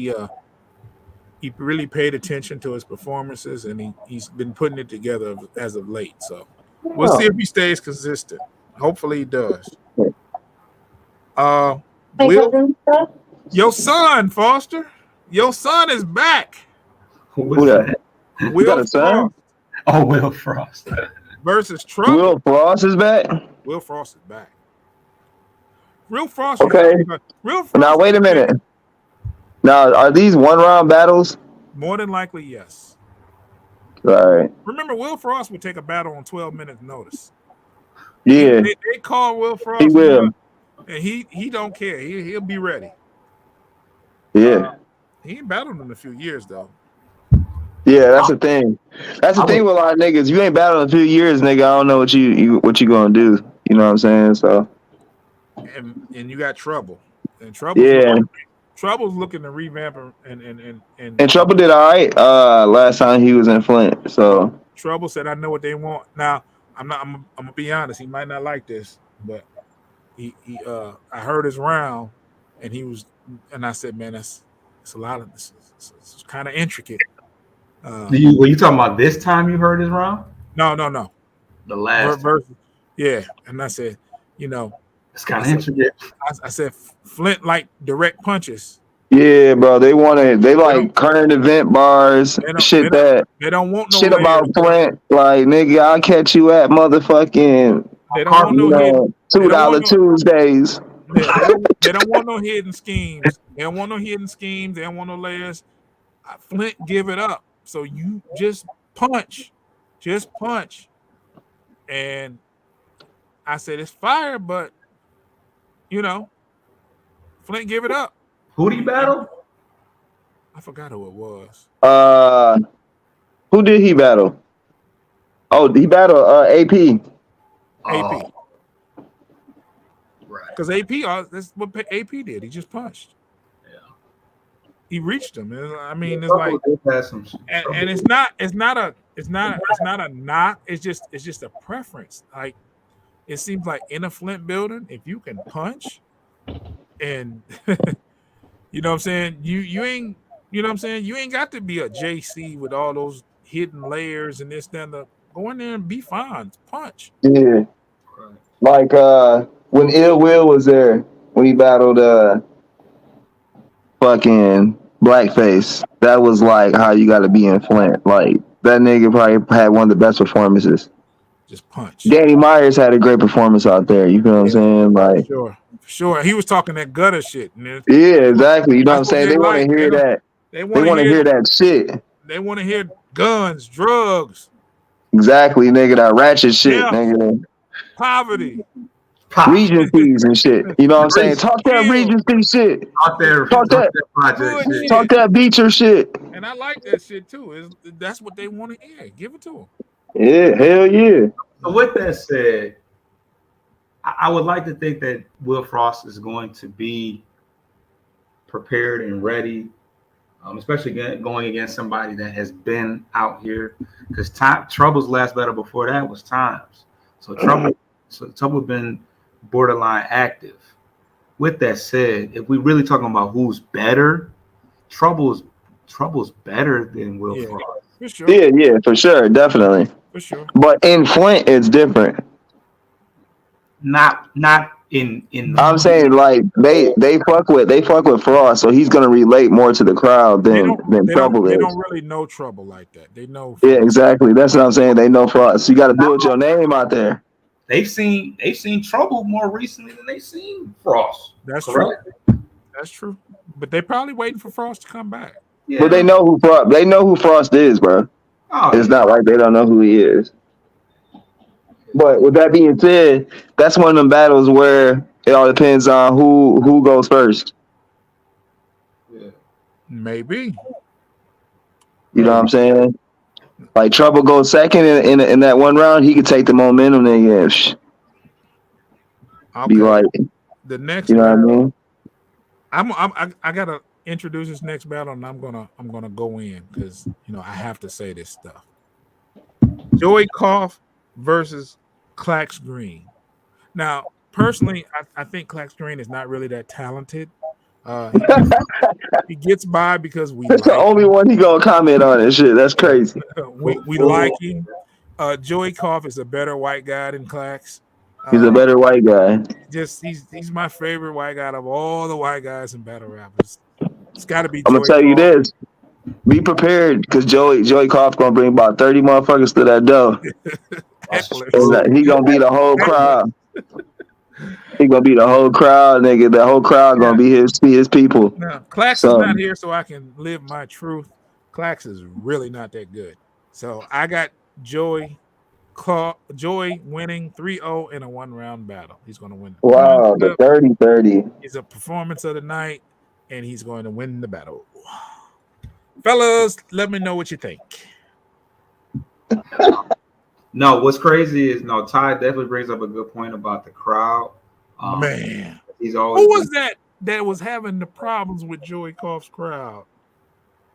he really paid attention to his performances, and he's been putting it together as of late. So we'll see if he stays consistent. Hopefully he does. Will, your son, Foster, your son is back. What's that? Will Frost. Oh, Will Frost versus Trouble. Will Frost is back. Will Frost is back. Real Frost. Okay. Real Frost. Now wait a minute. Now are these 1-round battles? More than likely, yes. All right. Remember, Will Frost would take a battle on 12 minutes notice. Yeah. They call Will Frost. He will. And he don't care. He'll be ready. Yeah. He ain't battled in a few years though. Yeah, that's the thing. That's the thing with a lot of niggas. You ain't battled in a few years, nigga. I don't know what you gonna do. You know what I'm saying? So. And you got Trouble. And Trouble. Yeah. Trouble's looking to revamp and Trouble did all right last time he was in Flint. So Trouble said, "I know what they want." Now I'm gonna be honest. He might not like this, but I heard his round, and I said, "Man, it's a lot of this. It's kind of intricate." Were you talking about this time you heard his round? No. The last verse. Yeah, and I said, it's kind of intricate. I said Flint like direct punches. yeah, bro, they like current event bars, They don't want no shit layers. about Flint. Like, nigga, I'll catch you at motherfucking They don't want no $2 Tuesdays. They don't want no hidden schemes. They don't want no hidden schemes. They don't want no layers. Flint, give it up. So you just punch. And I said it's fire, but Flint, give it up. Who did he battle? I forgot who it was. Who did he battle? Oh, he battled AP. AP. Right. Because AP, that's what AP did. He just punched. Yeah. He reached him. I mean, it's like, and it's not a knock. It's just a preference. Like, it seems like in a Flint building, if you can punch, and you know what I'm saying, you ain't, you know what I'm saying, you ain't got to be a JC with all those hidden layers and this, then go in there and be fine. Punch. Yeah. Like when Ill Will was there, when he battled fucking Blackface, that was like how you got to be in Flint. Like, that nigga probably had one of the best performances. Just punch. Danny Myers had a great performance out there. You feel what I'm saying? Like, for sure. He was talking that gutter shit. Yeah, exactly. You know what I'm saying? They want to hear that. They want to hear that shit. They want to hear guns, drugs. Exactly, nigga. That ratchet shit, nigga. Poverty. Regencies and shit. You know what I'm saying? Talk that Regency shit. Talk that Beecher shit. And I like that shit too. That's what they want to hear. Give it to them. Yeah, hell yeah. So with that said, I would like to think that Will Frost is going to be prepared and ready, especially going against somebody that has been out here. Because Trouble's last battle before that was Times. So Trouble been borderline active. With that said, if we really talking about who's better, Trouble's better than Will Frost. For sure. Yeah, for sure, definitely. For sure. But in Flint, it's different. Not in. I'm saying, like, they fuck with Frost, so he's gonna relate more to the crowd than Trouble is. They don't really know Trouble like that. They know Frost. Yeah, exactly. That's what I'm saying. They know Frost. So you got to build your name out there. They've seen Trouble more recently than they've seen Frost. That's true. But they're probably waiting for Frost to come back. Yeah. But they know who Frost is, bro. It's not like they don't know who he is. But with that being said, that's one of them battles where it all depends on who goes first. Yeah. Maybe. You know what I'm saying? Like, Trouble goes second in that one round, he could take the momentum. Then be like, the next. You know what I I mean? gotta introduce this next battle, and I'm gonna go in because I have to say this stuff. Joey Koff versus Clax Green. Now, personally, I think Clax Green is not really that talented. He gets by because we That's the like only him. one he gonna comment on and shit. That's crazy. We like him. Joey Koff is a better white guy than Clax. He's a better white guy. He's my favorite white guy of all the white guys in battle rappers. It's got to be I'm gonna Joey tell you Koff. this. Be prepared because Joey Koff gonna bring about 30 motherfuckers to that door. Hecklers. He gonna be the whole crowd. He gonna be the whole crowd, nigga. The whole crowd gonna be his people. No, Clax is not here, so I can live my truth. Clax is really not that good. So I got Joey winning 3-0 in a 1-round battle. He's going to win. Wow, the 30-30. He's a performance of the night, and he's going to win the battle. Fellas, let me know what you think. No, what's crazy is Ty definitely brings up a good point about the crowd. Man, he's always who was that was having the problems with Joey Koff's crowd?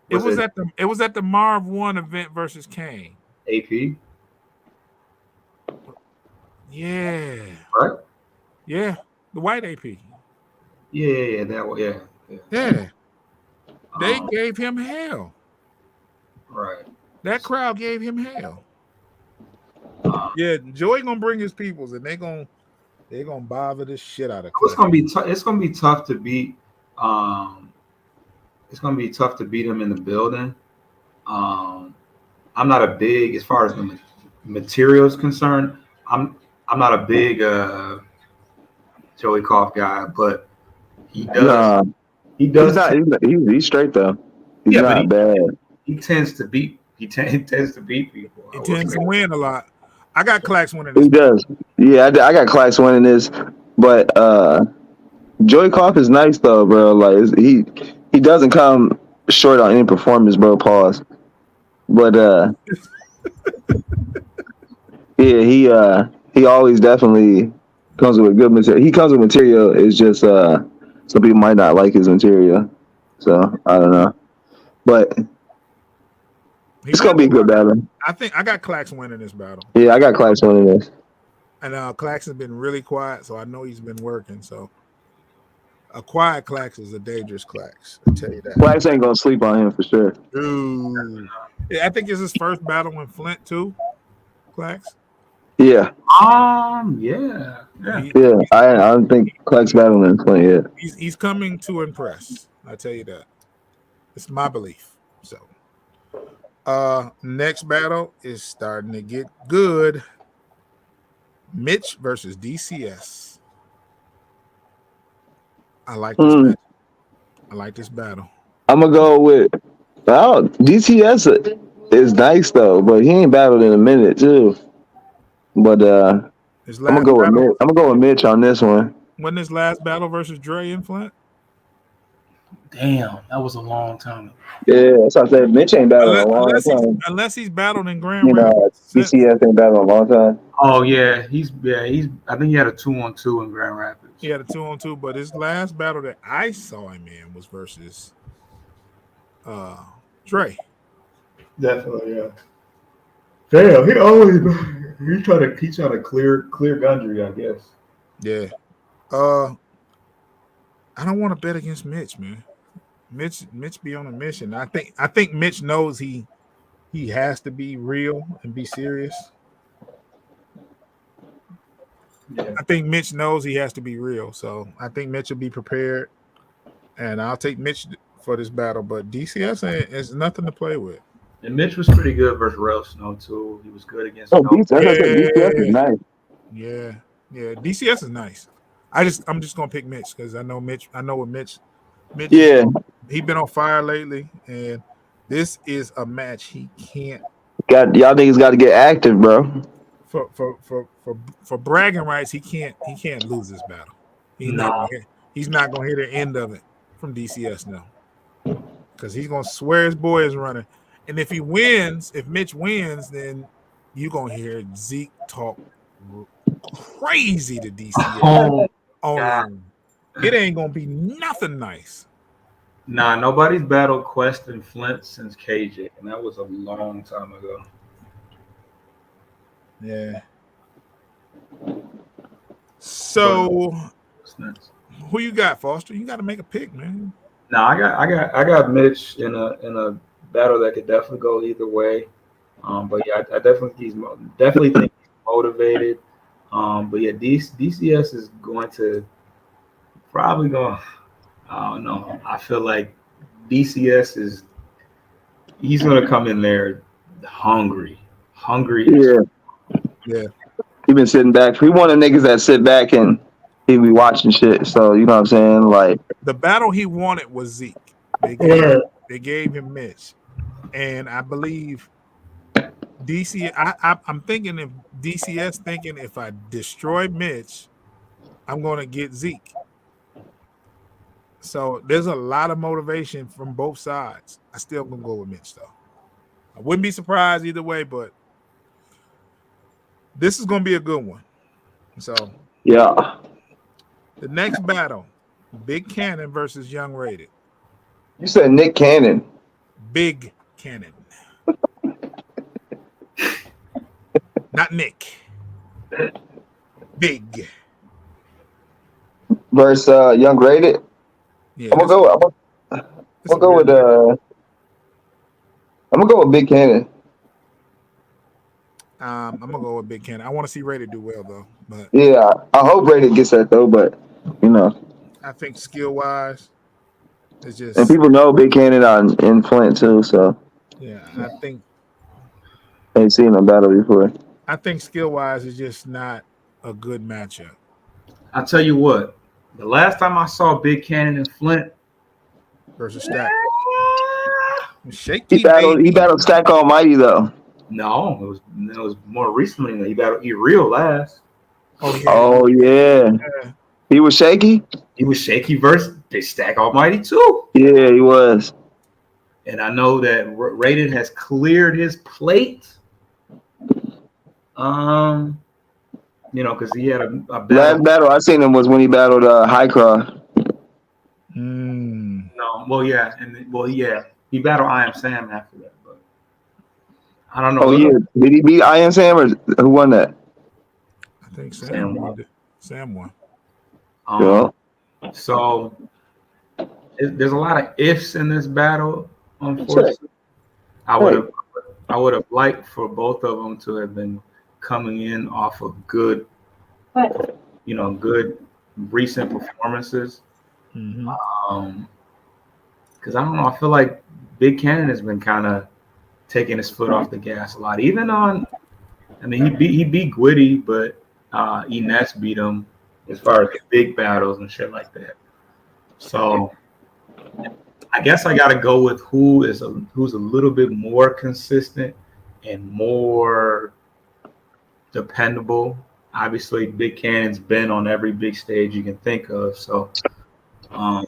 It was at the Marv 1 event versus Kane. AP. Yeah. Right? Yeah. The white AP. Yeah, that one. Yeah. They gave him hell. Right. That crowd gave him hell. Yeah, Joey gonna bring his peoples, and they're gonna bother the shit out of. It's gonna be it's gonna be tough to beat. It's gonna be tough to beat him in the building. I'm not a big, as far as the material is concerned. I'm not a big Joey Koff guy, but he does. He does. He's straight though. He's not bad. He tends to beat. He tends to beat people. He tends to win a lot. I got Clax winning this. He does. Yeah, I got Clax winning this, but Joey Koff is nice though, bro. Like he doesn't come short on any performance, bro. Pause. But yeah, he always definitely comes with good material. He comes with material. It's just some people might not like his material, so I don't know. But it's gonna be a good battle. I think I got Clax winning this battle. Yeah, I got Clax winning this. And Clax has been really quiet, so I know he's been working. So a quiet Clax is a dangerous Clax. I'll tell you that. Clax ain't gonna sleep on him for sure. Ooh. Yeah, I think it's his first battle in Flint too. Clax. Yeah. Yeah. I don't think Clax battling in Flint yet. He's coming to impress. I tell you that. It's my belief. So, next battle is starting to get good. Mitch versus DCS. I like this battle. I like this battle. I'm gonna go with DCS is nice though, but he ain't battled in a minute too. But I'm gonna go with Mitch. I'm gonna go with Mitch on this one. When this last battle versus Dre in Flint? Damn, that was a long time. Yeah, that's what I said. Mitch ain't battled in a long time. Unless he's battled in Grand Rapids. DCS ain't battled in a long time. Oh yeah, he's. I think he had a 2-on-2 in Grand Rapids. He had a 2-on-2, but his last battle that I saw him in was versus Dre. Definitely, yeah. Damn, he's trying to clear Gundry, I guess. Yeah. I don't want to bet against Mitch, man. Mitch be on a mission. I think Mitch knows he has to be real and be serious. Yeah. I think Mitch knows he has to be real, so I think Mitch will be prepared, and I'll take Mitch for this battle. But DCS is nothing to play with. And Mitch was pretty good versus Rel Snow too. He was good against. DCS is nice. Yeah, DCS is nice. I'm just gonna pick Mitch because I know Mitch. I know what Mitch. Yeah, he been on fire lately, and this is a match he can't. Y'all niggas got to get active, bro. For bragging rights, he can't lose this battle. He's not gonna hit the end of it from DCS now, because he's gonna swear his boy is running. And if Mitch wins, then you're gonna hear Zeke talk crazy to DCS. It ain't gonna be nothing nice. Nah, nobody's battled Quest and Flint since KJ, and that was a long time ago. Yeah. So Who you got, Foster? You got to make a pick, man. No, I got Mitch in a battle that could definitely go either way. But yeah, I definitely think he's motivated. But yeah, DCS is probably going. I don't know. I feel like DCS he's going to come in there hungry. Yeah. He been sitting back. He one of the niggas that sit back and he be watching shit. So you know what I'm saying? Like the battle he wanted was Zeke. They gave him Mitch, and I believe DC. I'm thinking if DCS thinking if I destroy Mitch, I'm going to get Zeke. So there's a lot of motivation from both sides. I still gonna go with Mitch though. I wouldn't be surprised either way, but this is gonna be a good one. So yeah. The next battle, Big Cannon versus Young Rated. You said Nick Cannon. Big Cannon. Not Nick. Big. Versus Young Rated. Yeah, I'm gonna go with Big Cannon. I'm gonna go with Big Cannon. I want to see Rated do well though. But yeah, I hope Rated gets that though, but you know. I think skill wise, it's just and people know Big Cannon in Flint too, so yeah, I think ain't seen a battle before. I think skill wise is just not a good matchup. I'll tell you what, the last time I saw Big Cannon in Flint versus Stack. Shaky. He battled Stack Almighty though. No, it was more recently. He battled E-Real last. Oh yeah. He was shaky? He was shaky versus Stack Almighty too. Yeah, he was. And I know that Rated has cleared his plate. Because he had a battle. Last battle I seen him was when he battled Highcross. No, well, yeah, he battled I Am Sam after that, but I don't know. Oh yeah, did he beat I Am Sam or who won that? I think Sam won. Sam won. So there's a lot of ifs in this battle. Unfortunately, I would have liked for both of them to have been coming in off of good recent performances. Because I don't know, I feel like Big Cannon has been kind of taking his foot off the gas a lot. He beat Gwitty, but Enes beat him as far as the big battles and shit like that. So I guess I got to go with who's a little bit more consistent and more dependable. Obviously, Big Cannon's been on every big stage you can think of. So, I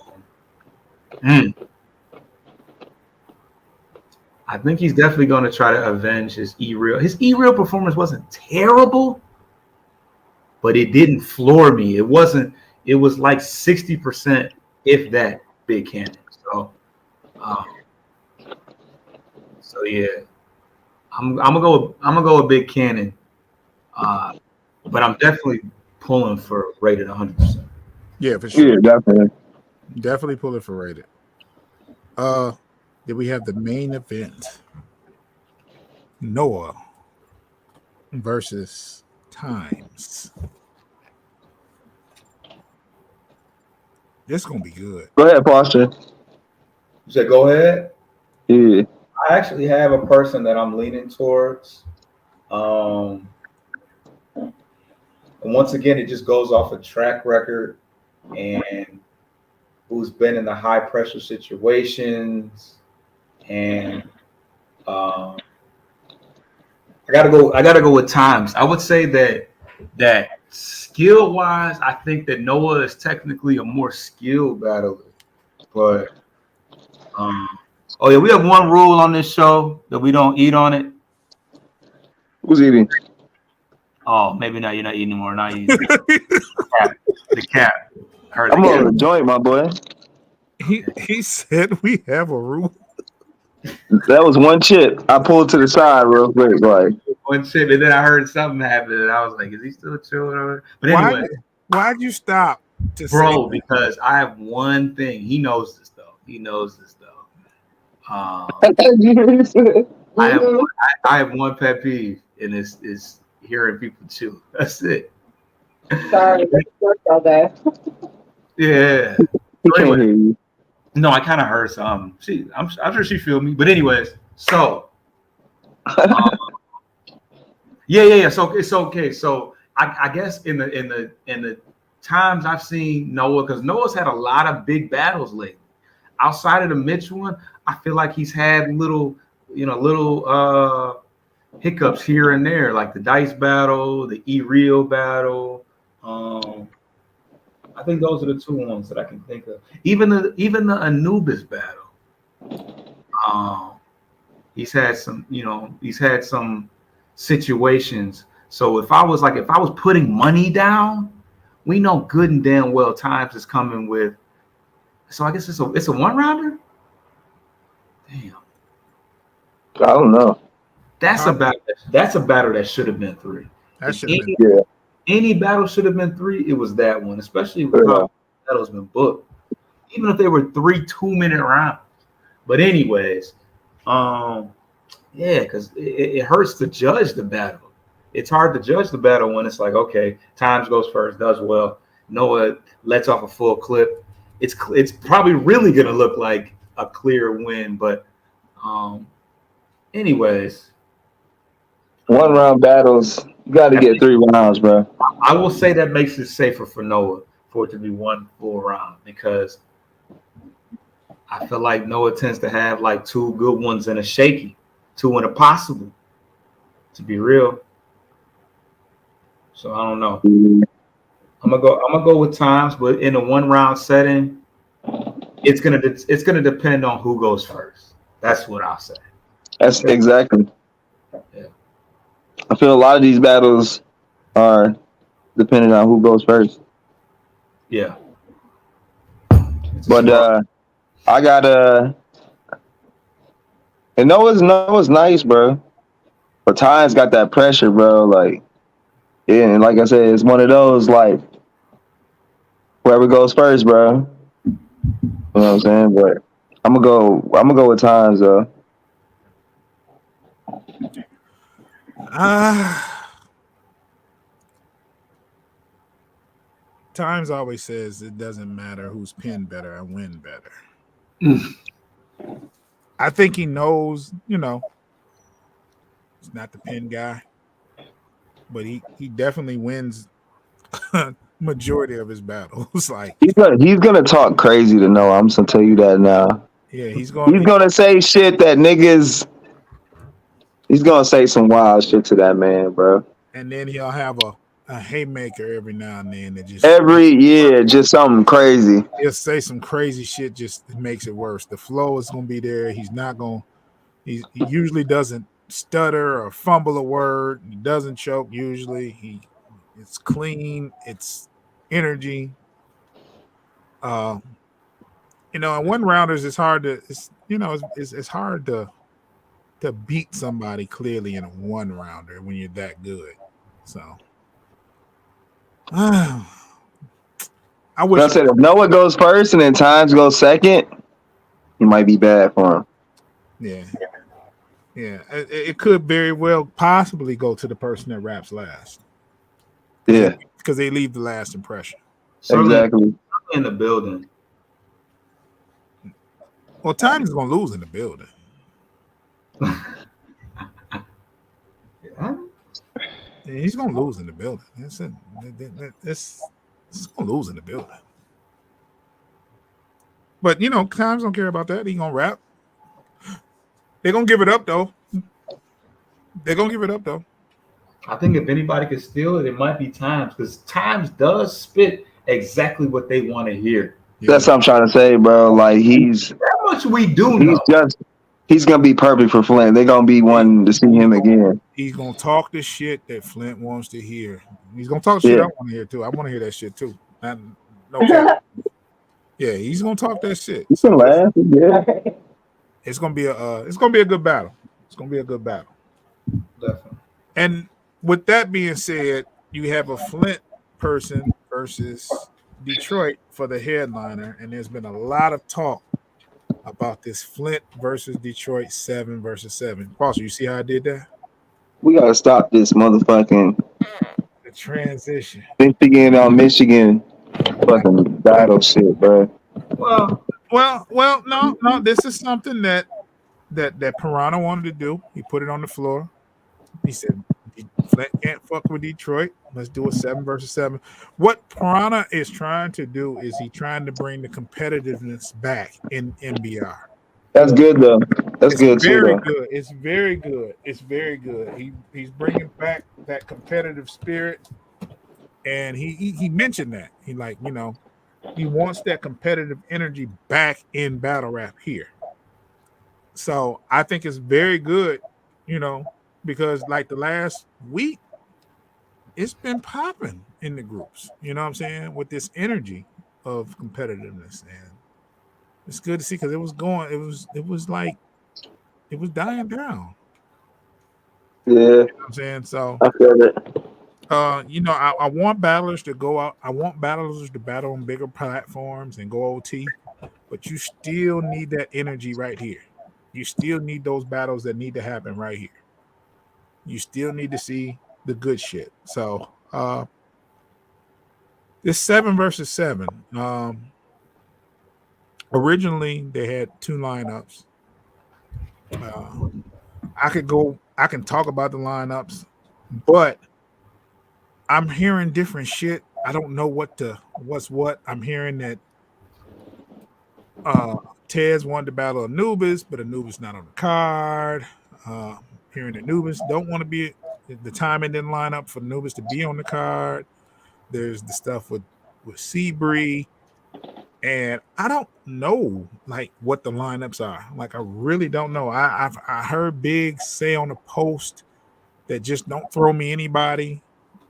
think he's definitely going to try to avenge his E-Real. His E-Real performance wasn't terrible, but it didn't floor me. It was like 60%, if that, Big Cannon. So yeah, I'm gonna go with Big Cannon, but I'm definitely pulling for Rated 100%. Yeah, for sure. Yeah, Definitely pulling for Rated. Then we have the main event: Noah versus Times. This is gonna be good. Go ahead, Foster. You said go ahead? Yeah. I actually have a person that I'm leaning towards. And once again, it just goes off a track record and who's been in the high pressure situations. And I gotta go with Times. I would say that skill wise, I think that Noah is technically a more skilled battler, but we have one rule on this show that we don't eat on it. Who's eating? Oh, maybe not. You're not eating anymore. Not eating. The cap. I'm on the joint, my boy. He said we have a rule. That was one chip. I pulled to the side real quick, like one chip, and then I heard something happen, and I was like, "Is he still chilling?" But anyway, why'd you stop to bro, say because I have one thing. He knows this though. I have one pet peeve, and it's hearing people chew. That's it. Sorry, all that. Yeah. He So can't anyway, hear you. no, I kind of heard some. I'm sure she feel me. But anyways, so yeah. So it's okay. So I guess in the times I've seen Noah, because Noah's had a lot of big battles lately. Outside of the Mitch one, I feel like he's had little hiccups here and there, like the Dice battle, the E-Real battle. I think those are the two ones that I can think of. Even the Anubis battle. He's had some situations. So if I was putting money down, we know good and damn well Times is coming with. So I guess it's a one rounder. Damn. I don't know. That's a battle that should have been 3. that should have been. Yeah. Any battle should have been 3. It was that one, especially with how battles been booked. Even if they were 3 2-minute rounds. But anyways, yeah, because it hurts to judge the battle. It's hard to judge the battle when it's like, okay, Times goes first, does well. Noah lets off a full clip. It's probably really gonna look like a clear win, but anyways, 1 round battles, you got to get 3 rounds, bro. I will say that makes it safer for Noah for it to be 1 full round, because I feel like Noah tends to have like 2 good ones and a shaky, 2 and a possible, to be real. So I don't know. I'm gonna go with Times, but in a 1 round setting, it's gonna depend on who goes first. That's what I'll say. That's exactly. Yeah. I feel a lot of these battles are depending on who goes first. Yeah. But I got and Noah's nice, bro. But Times got that pressure, bro. Like, yeah, and like I said, it's one of those like whoever goes first, bro. You know what I'm saying? But I'm gonna go with Times though. Times always says it doesn't matter who's pinned better, I win better. I think he knows, he's not the pin guy, but he definitely wins majority of his battles. Like He's gonna talk crazy to Noah. I'm just gonna tell you that now. yeah, he's gonna say shit that niggas. He's gonna say some wild shit to that man, bro. And then he'll have a haymaker every now and then that just just something crazy. He'll say some crazy shit, just makes it worse. The flow is gonna be there. He's not gonna. He usually doesn't stutter or fumble a word. He doesn't choke usually. It's clean. It's energy. And 1 rounders, it's hard to. It's hard to beat somebody clearly in a 1 rounder when you're that good. So. I wish. I said if Noah goes first and then Times goes second, it might be bad for him. Yeah. It could very well possibly go to the person that raps last. Yeah, because they leave the last impression. exactly. In the building. Well, Times is gonna lose in the building. Yeah, he's gonna lose in the building. That's it. It's gonna lose in the building. But Times don't care about that. He gonna rap. They're gonna give it up though. I think if anybody could steal it, it might be Times, because Times does spit exactly what they want to hear. Yeah. That's what I'm trying to say, bro. Like How much we do know. He's gonna be perfect for Flint. They're gonna be wanting to see him again. He's gonna talk the shit that Flint wants to hear. He's gonna talk shit I want to hear too. I want to hear that shit too. Yeah, he's gonna talk that shit. You can laugh. Yeah. It's gonna be a good battle. It's gonna be a good battle. Definitely. And with that being said, you have a Flint person versus Detroit for the headliner, and there's been a lot of talk about this Flint versus Detroit 7 versus 7. Foster, you see how I did that? We gotta stop this motherfucking The transition. Michigan fucking battle shit, bro. Well, no. This is something that Piranha wanted to do. He put it on the floor. He said, Flint can't fuck with Detroit. Let's do a 7 versus 7. What Piranha is trying to do is he trying to bring the competitiveness back in NBR. That's good though. That's good too Very though. good. It's very good. It's very good. He's bringing back that competitive spirit, and he mentioned that he he wants that competitive energy back in battle rap here. So I think it's very good, because like the last week, it's been popping in the groups. You know what I'm saying? With this energy of competitiveness, and it's good to see because it was dying down. Yeah, You know what I'm saying? So I feel it. I want battlers to go out. I want battlers to battle on bigger platforms and go OT, but you still need that energy right here. You still need those battles that need to happen right here. You still need to see the good shit. So this 7 versus 7. Originally they had 2 lineups. I can talk about the lineups, but I'm hearing different shit. I don't know what's what. I'm hearing that Tez wanted to battle Anubis, but Anubis not on the card. Hearing Anubis don't want to be, the timing didn't line up for Anubis to be on the card. There's the stuff with Seabree, and I don't know what the lineups are. I really don't know. I heard Big say on the post that just don't throw me anybody.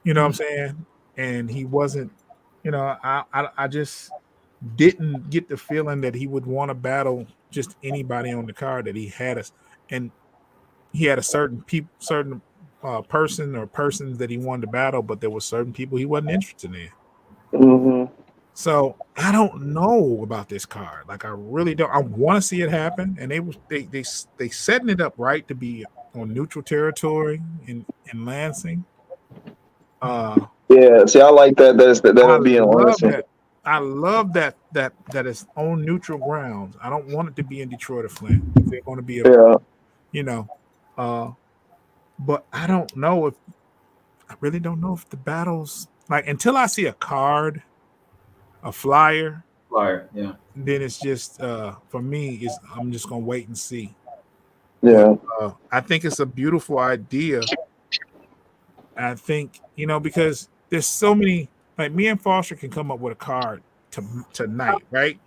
You know what I'm saying? And he wasn't. I just didn't get the feeling that he would want to battle just anybody on the card that he had us, and he had a certain person or persons that he wanted to battle, but there were certain people he wasn't interested in. Mm-hmm. So I don't know about this card. I really don't. I want to see it happen, and they setting it up right to be on neutral territory in Lansing. Yeah, see, I like that. That'll be in Lansing. I love that it's on neutral grounds. I don't want it to be in Detroit or Flint. If they're going to be but I don't know if I really don't know if the battles until I see a card, a flyer, yeah. Then it's just for me, I'm just gonna wait and see. Yeah, but, I think it's a beautiful idea. I think because there's so many. Me and Foster can come up with a card tonight, right?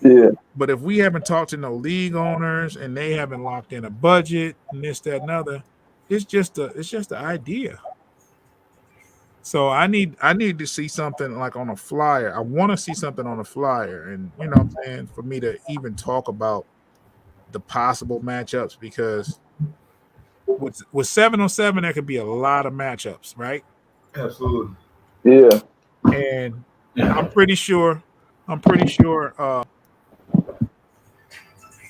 Yeah. But if we haven't talked to no league owners and they haven't locked in a budget and this, that, and other, it's just the idea. So I need to see something on a flyer. I want to see something on a flyer, and what I'm saying, for me to even talk about the possible matchups, because with 7-on-7 there could be a lot of matchups, right? Absolutely. Yeah. And I'm pretty sure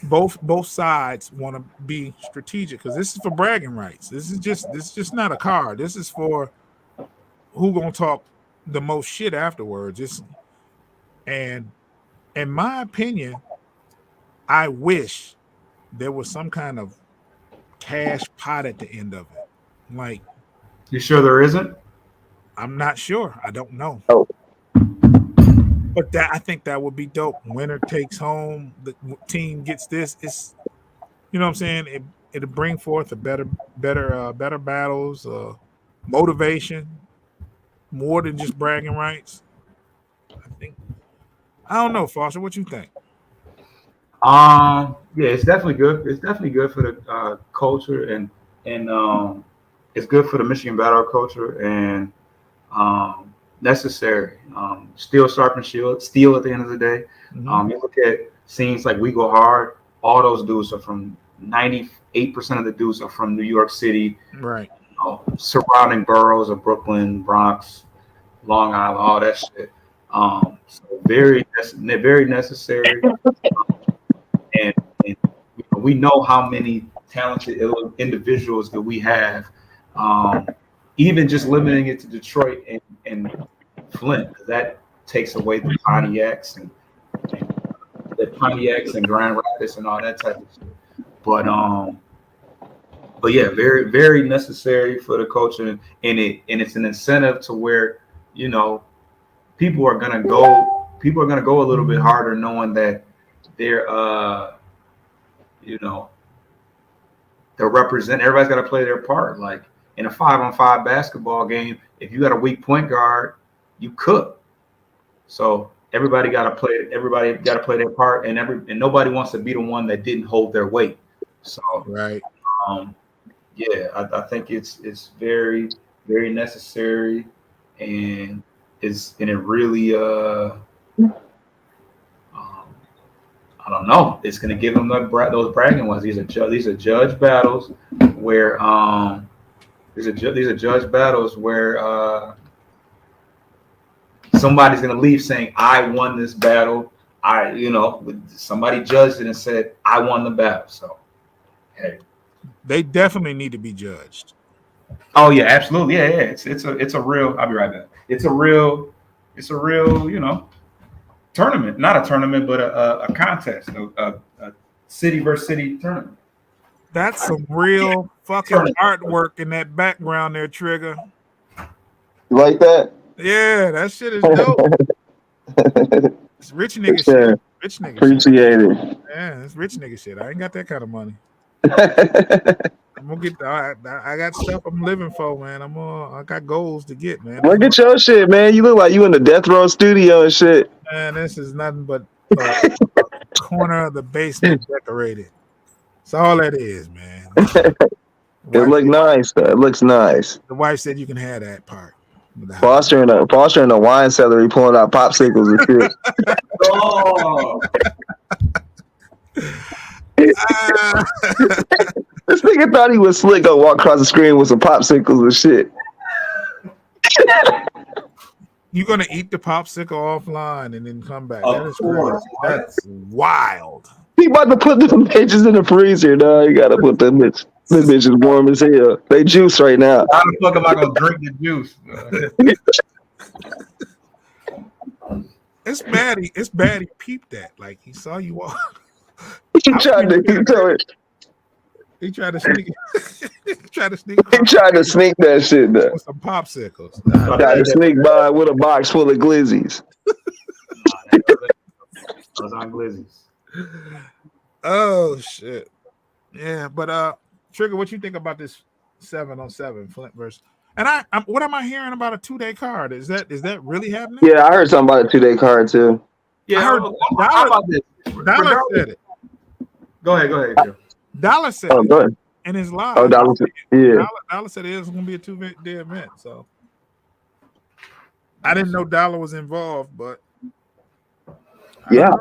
both sides want to be strategic, because this is for bragging rights. This is just not a card. This is for who gonna talk the most shit afterwards. And in my opinion, I wish there was some kind of cash pot at the end of it. You sure there isn't? I'm not sure. I don't know. Oh. But I think that would be dope. Winner takes home. The team gets this. It's, what I'm saying. It'll bring forth a better battles, motivation, more than just bragging rights. I don't know, Foster. What you think? Yeah, it's definitely good. It's definitely good for the culture, and it's good for the Michigan battle culture, and necessary. Steel sharpens steel at the end of the day. Mm-hmm. You look at scenes like We Go Hard. All those dudes are from 98% of the dudes are from New York City, right? Surrounding boroughs of Brooklyn, Bronx, Long Island, all that shit. So very necessary, and we know how many talented individuals that we have. Even just limiting it to Detroit and Flint, that takes away the Pontiacs and Grand Rapids and all that type of shit. But yeah, very, very necessary for the culture, and it's an incentive to where, you know, people are gonna go a little bit harder, knowing that they're you know, they're represent. Everybody's got to play their part. Like in a 5-on-5 basketball game, if you got a weak point guard, you cook. So everybody got to play their part, and nobody wants to be the one that didn't hold their weight. So Right. Yeah, I think it's very, very necessary, and it really I don't know. It's going to give them those bragging ones. These are judge battles where these are judge battles where somebody's going to leave saying, "I won this battle." Somebody judged it and said, "I won the battle." So, hey, they definitely need to be judged. Oh yeah, absolutely. Yeah. It's a real. I'll be right back. It's a real. Tournament, not a tournament, but a contest, a city versus city tournament. That's some real fucking artwork in that background there, Trigger. You like that? Yeah, that shit is dope. It's rich nigga shit. Rich nigga Appreciate shit. it. Yeah, it's rich nigga shit. I ain't got that kind of money. I'm gonna get. I got stuff I'm living for, man. I got goals to get, man. Look at your shit, man. You look like you in the Death Row studio and shit. Man, this is nothing but a corner of the basement decorated. That's all that is, man. It looks nice, though. It looks nice. The wife said you can have that part. Foster in a wine cellar, he pulling out popsicles and shit. Oh. This nigga thought he was slick. Go walk across the screen with some popsicles and shit. You gonna eat the popsicle offline and then come back? That is crazy. That's wild. He about to put them bitches in the freezer, dog. You gotta put them bitches. This bitch is warm as hell. They juice right now. How the fuck am I gonna drink the juice? It's bad. It's bad. He peeped that. Like he saw you walk. He tried to sneak. He tried to sneak that shit though. With some popsicles. Tried to sneak by with a box full of glizzies. Those aren't glizzies. Oh shit. Yeah, but Trigger, what you think about this 7-on-7 Flint versus? And what am I hearing about a 2-day card? Is that really happening? Yeah, I heard something about a 2-day card too. Yeah, I heard how about this? Dollar said it. Go ahead, Joe. Dollar said Oh, go ahead. in his live. Oh, Dollar said, yeah. Dollar said it was going to be a 2-day event. So I didn't know Dollar was involved, but yeah.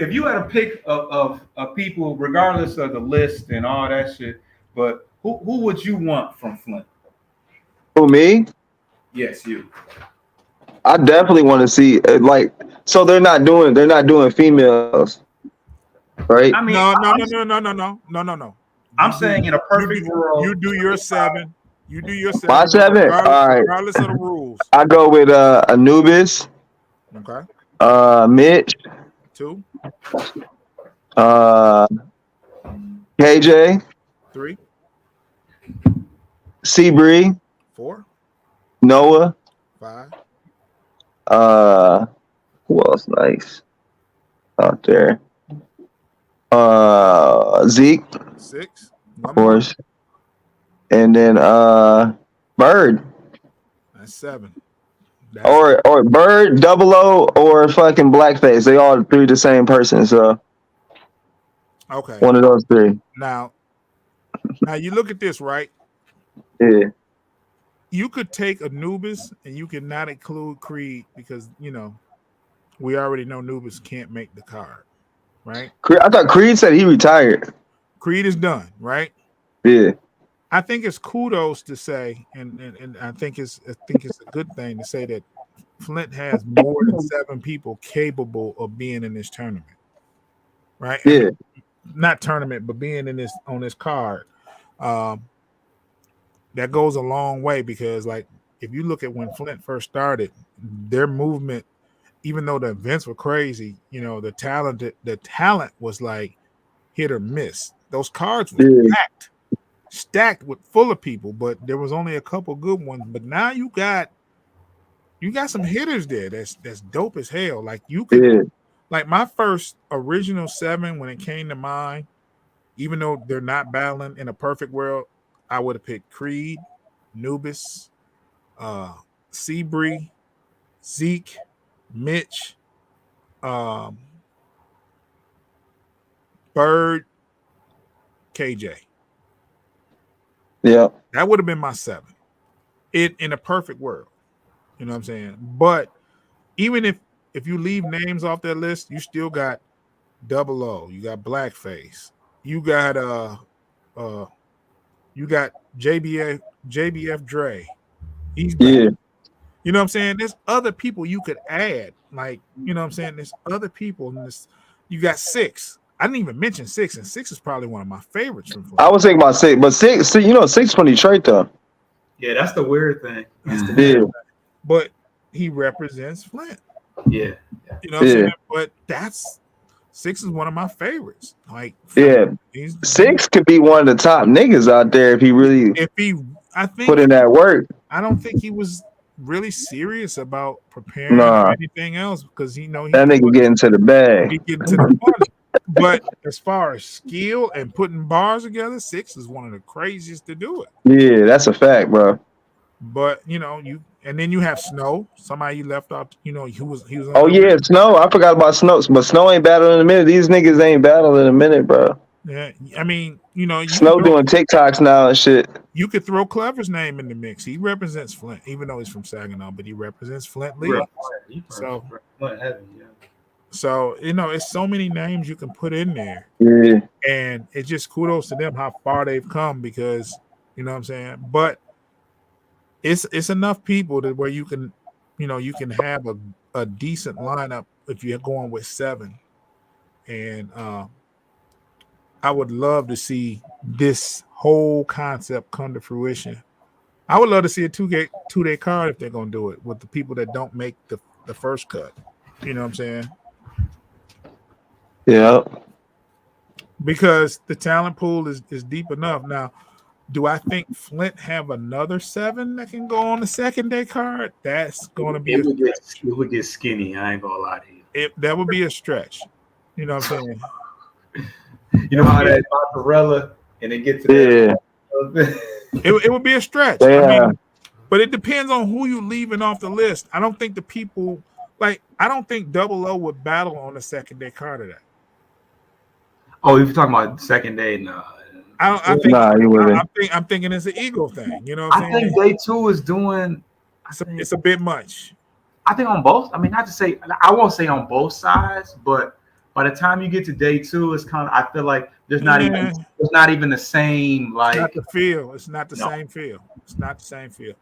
If you had a pick of people, regardless of the list and all that shit, but who would you want from Flint? Who, me? Yes, you. I definitely want to see so they're not doing females, right? I mean, no. I'm saying in a perfect world, you do your 7. You do your 7. My 7. All right. Regardless of the rules. I go with Anubis. Okay. Mitch. 2. KJ. 3. Seabree. 4. Noah. 5. Who else nice out there? Zeke. 6. Of course. And then Bird. That's 7. Or Bird, 00, or fucking Blackface. They all 3 the same person, so okay. One of those 3. Now you look at this, right? Yeah. You could take Anubis and you could not include Creed because we already know Anubis can't make the card, right? I thought Creed said he retired. Creed is done, right? Yeah. I think it's kudos to say, and I think it's a good thing to say that Flint has more than 7 people capable of being in this tournament, right? I Yeah, mean, not tournament, but being in this on this card. Um, that goes a long way because, like, if you look at when Flint first started, their movement, even though the events were crazy, the talent was like hit or miss. Those cards were yeah, stacked with full of people, but there was only a couple good ones. But now you got some hitters there that's dope as hell. Like you could yeah, like my first original 7 when it came to mind, even though they're not battling in a perfect world, I would have picked Creed, Nubis, Seabree, Zeke, Mitch, um, Bird, KJ. yeah, That would have been my 7. In a perfect world. You know what I'm saying? But even if you leave names off that list, you still got Double O, you got Blackface, you got JBF Dre. He's back. yeah, You know what I'm saying? There's other people you could add. Like, you know what I'm saying? There's other people in this. You got 6. I didn't even mention 6, and 6 is probably one of my favorites from Flint. I was thinking about 6, but 6, see, 6 from Detroit though. Yeah, that's the weird thing. Yeah, But he represents Flint. Yeah. You know what I'm saying? But 6 is one of my favorites. Like, yeah. 6 could be one of the top niggas out there if he really I think put in that work. I don't think he was really serious about preparing or anything else because that nigga get into the bag. He get into the money. But as far as skill and putting bars together, 6 is one of the craziest to do it. Yeah, that's a fact, bro. But and then you have Snow, somebody you left out. He was. Oh yeah, Snow. I forgot about Snow, but Snow ain't battling in a minute. These niggas ain't battling in a minute, bro. Yeah, I mean, Snow doing TikToks now and shit. You could throw Clever's name in the mix. He represents Flint, even though he's from Saginaw, but he represents Flint Lee. So it's so many names you can put in there. Yeah. And it's just kudos to them how far they've come because you know what I'm saying. But it's enough people that where you can have a decent lineup if you're going with 7. And I would love to see this whole concept come to fruition. I would love to see a 2-day card if they're gonna do it with the people that don't make the first cut. You know what I'm saying? Yeah. Because the talent pool is deep enough. Now, do I think Flint have another 7 that can go on the 2nd-day card? That's gonna be it would get skinny. I ain't gonna lie to you. That would be a stretch. You know what I'm saying? You know how that mozzarella and it gets to that. It would be a stretch. Yeah. I mean, but it depends on who you leaving off the list. I don't think the people I don't think Double O would battle on the 2nd-day card of that. Oh, you're talking about 2nd day? No. I'm thinking it's an ego thing. You know what I'm saying? I think day 2 is doing. It's a bit much. I think on both. I mean, not to say I won't say on both sides, but by the time you get to day 2, it's kind of. I feel like there's not even the same like. It's not the feel. It's not the same feel. It's not the same feel.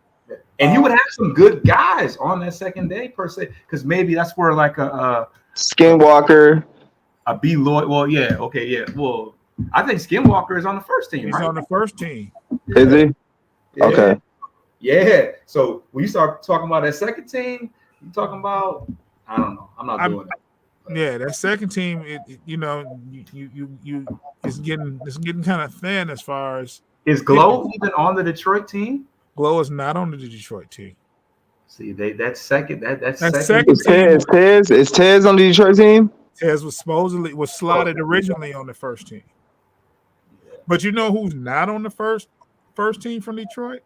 And you would have some good guys on that 2nd day per se, because maybe that's where like a Skinwalker, a B Lloyd. Well, yeah, okay, yeah. Well, I think Skinwalker is on the first team. He's on the first team. Is he? Yeah. Okay. Yeah. So when you start talking about that 2nd team, you're talking about I don't know. I'm not doing that. Yeah, that 2nd team, it's getting kind of thin as far as. Is Glow even on the Detroit team? Glow is not on the Detroit team. See, that's second. That's second. Is Tez on the Detroit team? Tez was slotted originally on the first team. But you know who's not on the first team from Detroit?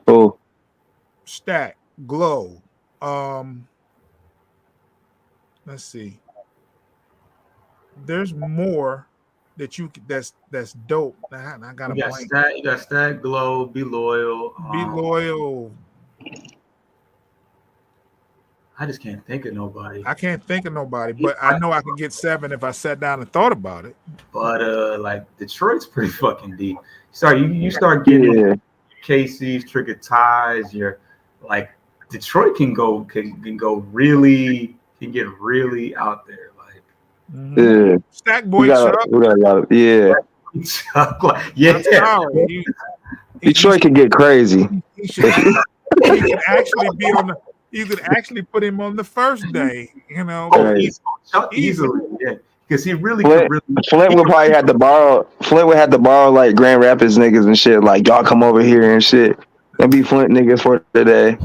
Oh, Stack, Glow. Let's see. There's more that that's dope. I got you got Stack, Glow, Be Loyal. Be Loyal. I just can't think of nobody. I can't think of nobody, but I know I could get 7 if I sat down and thought about it. but like Detroit's pretty fucking deep. You start getting Yeah. KC's trigger ties. You're like Detroit can get really out there. Like Yeah. Stack Boy Chuck. We got a lot of, yeah. Chuck, yeah. I'm sorry. Detroit can get crazy. He could actually be on the. You could actually put him on the first day. You know. Right. Chuck easily, yeah. Because he really Flint would probably have to borrow. Flint would have to borrow like Grand Rapids niggas and shit. Like y'all come over here and shit. And be Flint niggas for the day.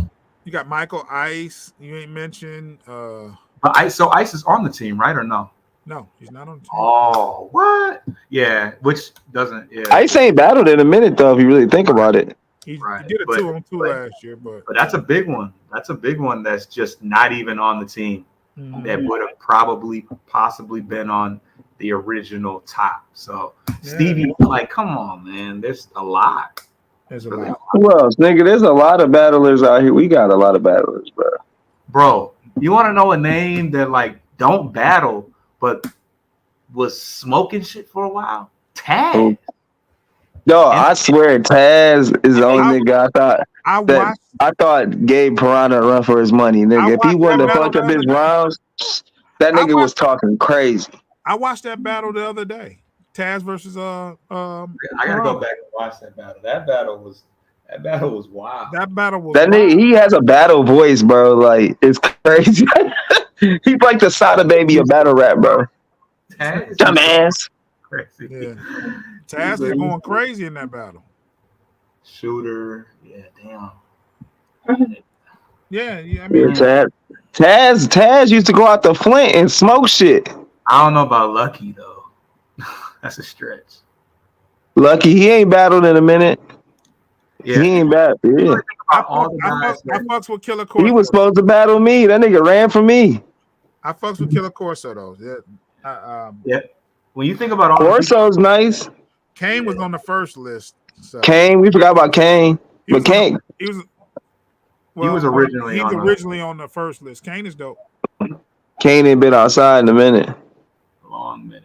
You got Michael Ice. You ain't mentioned. So Ice is on the team, right or no? No, he's not on the team. Oh, what? Yeah, which doesn't. Yeah. Ice ain't battled in a minute though. If you really think about it. He did a 2-on-2 last year, but that's a big one. That's a big one. That's just not even on the team. Mm-hmm. That would have possibly been on the original top. So Stevie, like, come on, man. There's a lot. There's a lot. Who else, nigga? There's a lot of battlers out here. We got a lot of battlers, bro. Bro, you want to know a name that like don't battle but was smoking shit for a while? Taz. No, I swear Taz is the only nigga I thought gave Piranha a run for his money, nigga. If he wouldn't have fucked up his rounds, that nigga was talking crazy. I watched that battle the other day. Taz versus I gotta go back and watch that battle. That battle was wild. That battle was that nigga, he has a battle voice, bro. Like it's crazy. He's like the Sada baby of battle rap, bro. Taz dumbass. Crazy. Yeah. Taz was going crazy in that battle. Shooter, yeah, damn. Yeah, I mean, Taz used to go out to Flint and smoke shit. I don't know about Lucky though. That's a stretch. Lucky, he ain't battled in a minute. Yeah, he ain't battled. Yeah, I fucks with Killer Corso. He was supposed to battle me. That nigga ran from me. I fucks with Killer Corso though. Yeah. Yeah. When you think about all Corso's nice. Kane was on the first list. So. Kane, we forgot about Kane. But Kane, he was originally on the first list. Kane is dope. Kane ain't been outside in a minute. Long minute.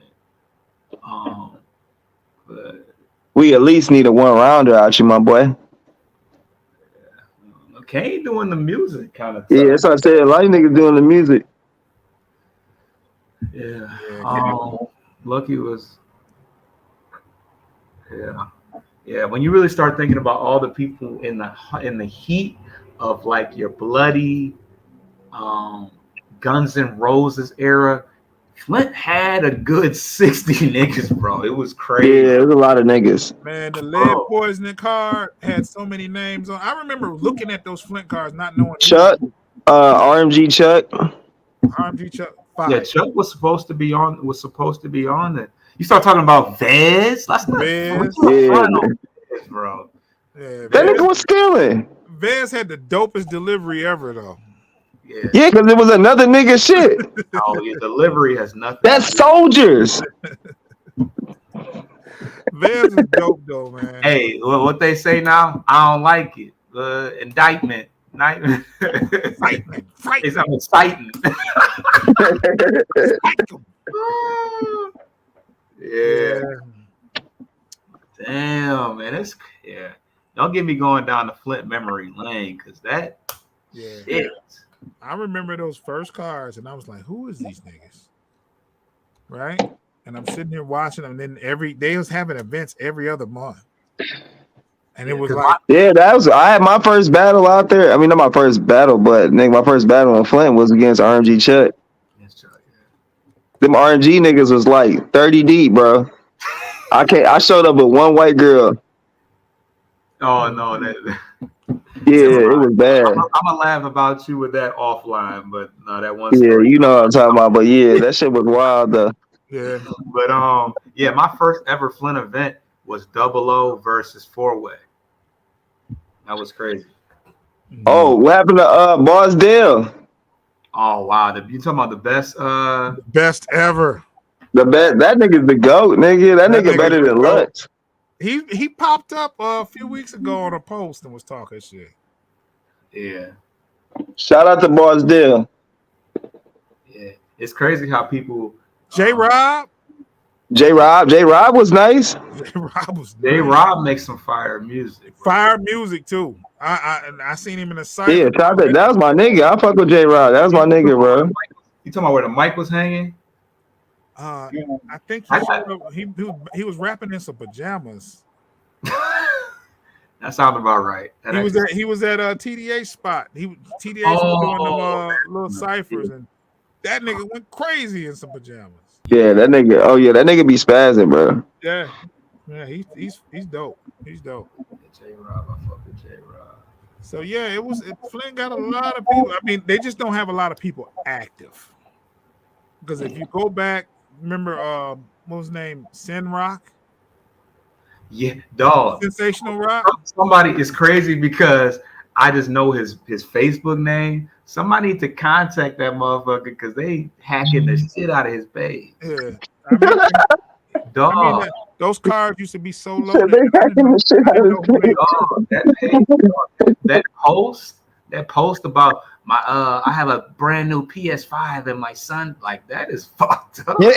But we at least need a one rounder out you, my boy. Kane doing the music kind of. Yeah, that's what I said. A lot of niggas doing the music. Yeah. Lucky was. Yeah. When you really start thinking about all the people in the heat of like your bloody Guns N' Roses era, Flint had a good 60 niggas, bro. It was crazy. Yeah, it was a lot of niggas. Man, the lead poisoning card had so many names on. I remember looking at those Flint cards, not knowing. Chuck, RMG Chuck. RMG Chuck. 5. Yeah, Chuck was supposed to be on it. You start talking about Vez. That's not Vez. Vez, bro. Yeah, that nigga was stealing. Vez had the dopest delivery ever, though. Yeah, because it was another nigga shit. Oh, your delivery has nothing. That's soldiers. Vez is dope, though, man. Hey, what they say now? I don't like it. Indictment. Indictment. Fight. It's exciting. Yeah. Damn, man. Don't get me going down the Flint memory lane, because that shit. I remember those first cards, and I was like, "Who is these niggas?" Right? And I'm sitting here watching them. And then they was having events every other month, and it was like, I had my first battle out there. I mean, not my first battle, but my first battle in Flint was against RMG Chuck. Them RNG niggas was like 30 deep, bro. I showed up with one white girl. Oh no, it was bad. I'm gonna laugh about you with that offline, but no, that one. Yeah, you know what I'm talking about. But yeah, that shit was wild though. Yeah. But my first ever Flint event was 00 versus 4-way. That was crazy. Oh, what happened to Boss Dale? Oh wow, you talking about the best? Best ever. The best. That nigga's the GOAT, nigga. That nigga better than Lutz. He popped up a few weeks ago on a post and was talking shit. Yeah. Shout out to Boss Dale. Yeah, it's crazy how people. J-Rob. J Rob was nice. Rob was J nice. Rob makes some fire music. Bro. Fire music too. I seen him in the site. Yeah, that was my nigga. I fuck with J Rob. That was my nigga, bro. You talking about where the mic was hanging? I think he was rapping in some pajamas. That sounds about right. He was at a TDA spot. TDA was doing them little ciphers, and that nigga went crazy in some pajamas. Yeah, that nigga. Oh yeah, that nigga be spazzing, bro. Yeah, he's dope. He's dope. J Rob, I fuck with J Rob. So yeah, Flint got a lot of people. I mean, they just don't have a lot of people active. Because if you go back, remember what was his name? Sin Rock? Yeah, dog. Sensational Rock? Somebody is crazy because I just know his Facebook name. Somebody need to contact that motherfucker because they hacking the shit out of his page. Yeah. Dog. Those cars used to be so low. That post about my I have a brand new PS5 and my son, like, that is fucked up. Yeah,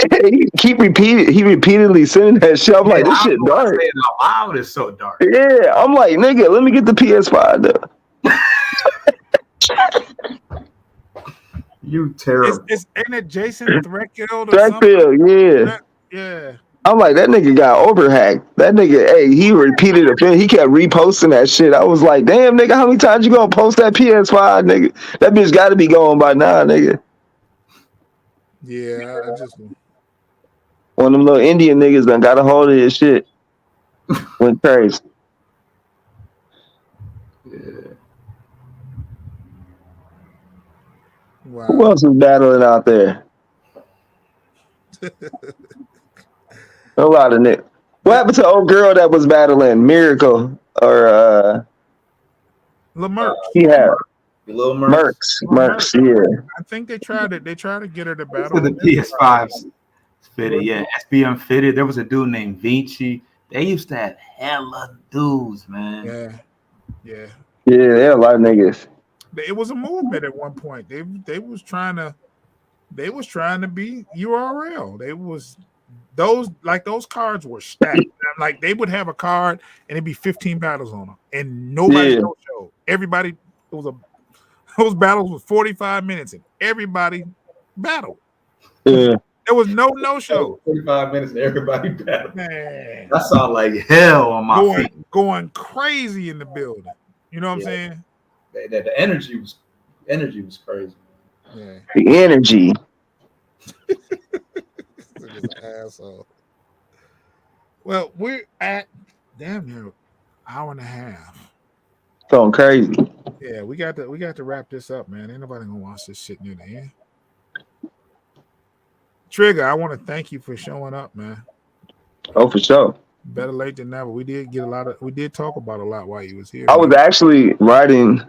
he repeatedly sending that shit. I'm like, this shit dark. Saying out loud is so dark. Yeah, I'm like, nigga, let me get the PS5 though. You terrible. Ain't it Jason Threckfield or Threckfield, yeah. Yeah. I'm like, that nigga got overhacked. That nigga, hey, he repeated it. He kept reposting that shit. I was like, damn, nigga, how many times you gonna post that PS5, nigga? That bitch got to be going by now, nigga. Yeah, I just one of them little Indian niggas done got a hold of his shit. Went crazy. Yeah. Wow. Who else is battling out there? A lot of niggas. What happened to the old girl that was battling Miracle or Lamerck? Yeah, Little Mercs, yeah. I think they tried it. They tried to get her to battle with the PS5s fitted. Yeah, SBM fitted. There was a dude named Vinci. They used to have hella dudes, man. Yeah. They had a lot of niggas. It was a movement at one point. They was trying to be URL. Those cards were stacked. Like they would have a card and it'd be 15 battles on them, and nobody showed. Everybody, those battles was 45 minutes, and everybody battled. Yeah, there was no show. 45 minutes, and everybody battled. Man, that sounded like hell on my feet. Going crazy in the building. You know what I'm saying? The energy was crazy. Yeah. The energy. Asshole. Well, we're at damn near hour and a half. Going crazy. Yeah, we got to wrap this up, man. Ain't nobody gonna watch this shit near the end. Trigger, I want to thank you for showing up, man. Oh, for sure. Better late than never. We did talk about a lot while you was here. I was actually writing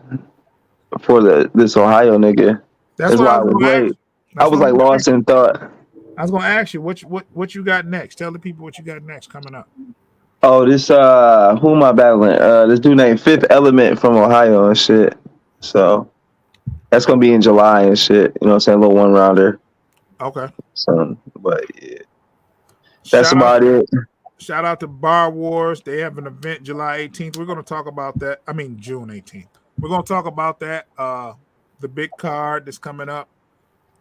for this Ohio nigga. That's why I was late. I was like lost in thought. I was gonna ask you what you got next. Tell the people what you got next coming up. Oh, this who am I battling? This dude named Fifth Element from Ohio and shit. So that's gonna be in July and shit. You know what I'm saying? A little one rounder. Okay. So, but yeah. That's about it. Shout out to Bar Wars. They have an event July 18th. We're gonna talk about that. I mean June 18th. We're gonna talk about that. The big card that's coming up.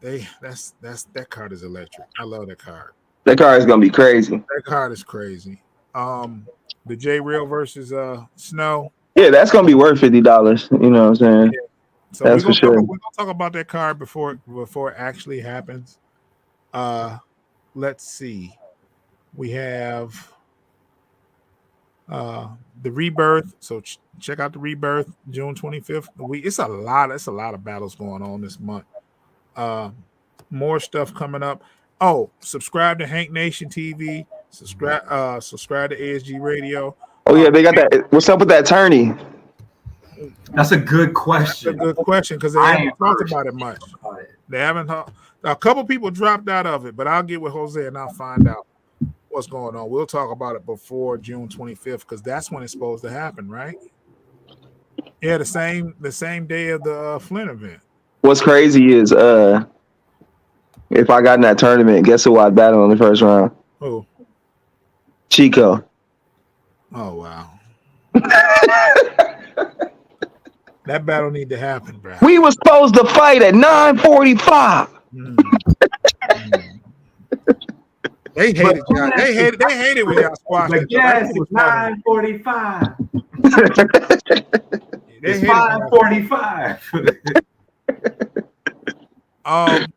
That card is electric. I love that card. That card is gonna be crazy. That card is crazy. The J Real versus Snow. Yeah, that's gonna be worth $50. You know what I'm saying? Yeah. So that's for sure. We're gonna talk about that card before it actually happens. Let's see. We have the Rebirth. So check out the Rebirth, June 25th. It's a lot of battles going on this month. More stuff coming up. Oh, subscribe to Hank Nation TV. Subscribe to ASG Radio. Oh yeah, they got that. What's up with that tourney? That's a good question. That's a good question because they haven't talked about it much. They haven't talked. A couple people dropped out of it, but I'll get with Jose and I'll find out what's going on. We'll talk about it before June 25th because that's when it's supposed to happen, right? Yeah, the same day of the Flint event. What's crazy is if I got in that tournament, guess who I'd battle in the first round? Who? Chico. Oh wow. That battle need to happen, bro. We was supposed to fight at 9:45. They hated y'all. They hated when y'all squashed it. Yes, it's 9:45. It's 5:45.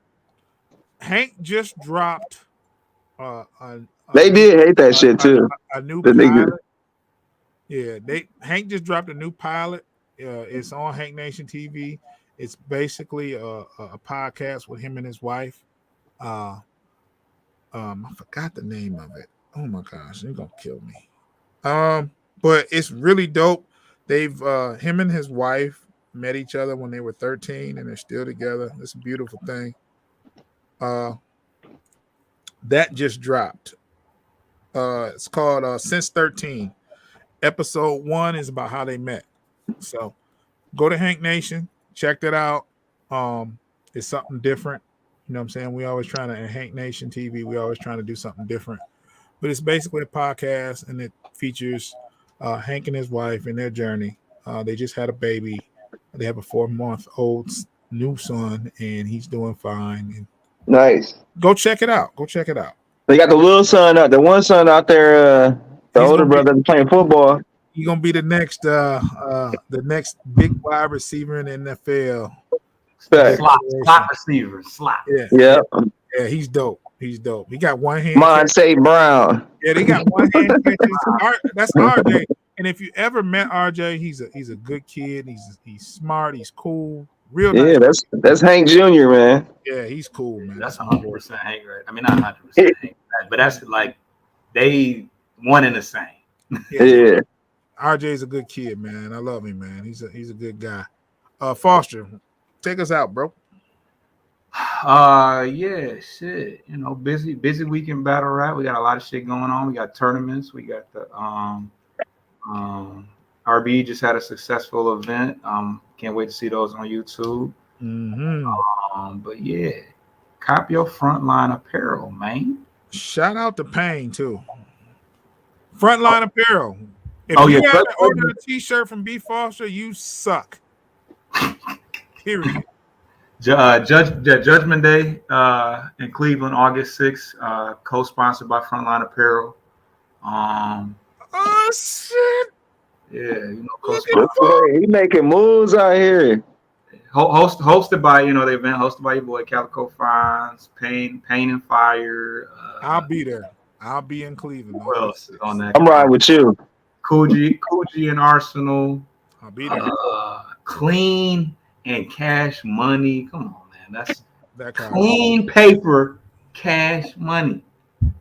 Hank just dropped They did hate that shit too. A new The pilot. nigga. Yeah, Hank just dropped a new pilot. It's on Hank Nation TV. It's basically a podcast with him and his wife. I forgot the name of it. Oh my gosh, you're gonna kill me. But it's really dope. They've him and his wife met each other when they were 13 and they're still together. It's a beautiful thing. That just dropped. It's called Since 13. Episode 1 is about how they met. So go to Hank Nation, check that out. It's something different. You know what I'm saying? We always trying to, in Hank Nation TV, we always trying to do something different. But it's basically a podcast, and it features Hank and his wife and their journey. They just had a baby. They have a 4-month-old new son, and he's doing fine. And Nice. go check it out. Go check it out. They got the little son out, the one son out there, the He's older gonna be- brother playing football. He's gonna be the next big wide receiver in the NFL. Facts. Slot receiver. Slot. Yeah. Yeah, he's dope. He's dope. He got one hand. Monte Brown. Yeah, they got one hand catches. That's RJ. And if you ever met RJ, he's a good kid. He's smart. He's cool. Real nice. Yeah, that's Hank Jr., man. Yeah, he's cool, man. That's 100% Hank, right? I mean, not 100% Hank, right? But that's like they one and the same. Yeah. RJ's a good kid, man. I love him, man. He's a good guy. Foster, take us out, bro. Yeah, shit. You know, busy week in battle rap. We got a lot of shit going on. We got tournaments. We got the RB just had a successful event. Can't wait to see those on YouTube. Mm-hmm. But yeah, cop your Frontline apparel, man. Shout out to Payne too. Frontline apparel. If Oh, you yeah. haven't ordered a t-shirt from B Foster, you suck. Period. Judgment Day in Cleveland, August 6th, co-sponsored by Frontline Apparel. Oh shit! Yeah, you know, He making moves out here. hosted by, you know, the event hosted by your boy Calico Fines, Pain and Fire. I'll be there. I'll be in Cleveland. Who else is on that? I'm riding with you. Coogee and Arsenal. I'll be there. Clean and Cash Money. Come on, man. That's That kind clean paper, cash money.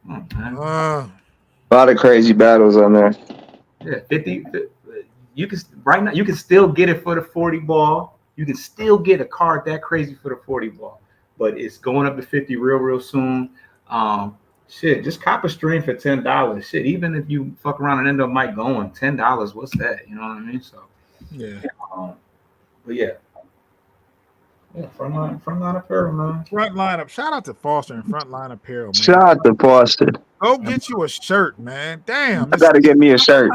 Come on, man. of. A lot of crazy battles on there. Yeah, 50. You can right now. You can still get it for the 40 ball. You can still get a card that crazy for the 40 ball, but it's going up to 50 real soon. Shit, just cop a stream for $10. Shit, even if you fuck around and end up might going $10, what's that? You know what I mean? So Yeah. but yeah, frontline apparel, man. Frontline up. Shout out to Foster and Frontline Apparel, man. Shout out to Foster. Go get you a shirt, man. Damn. I gotta get me a shirt.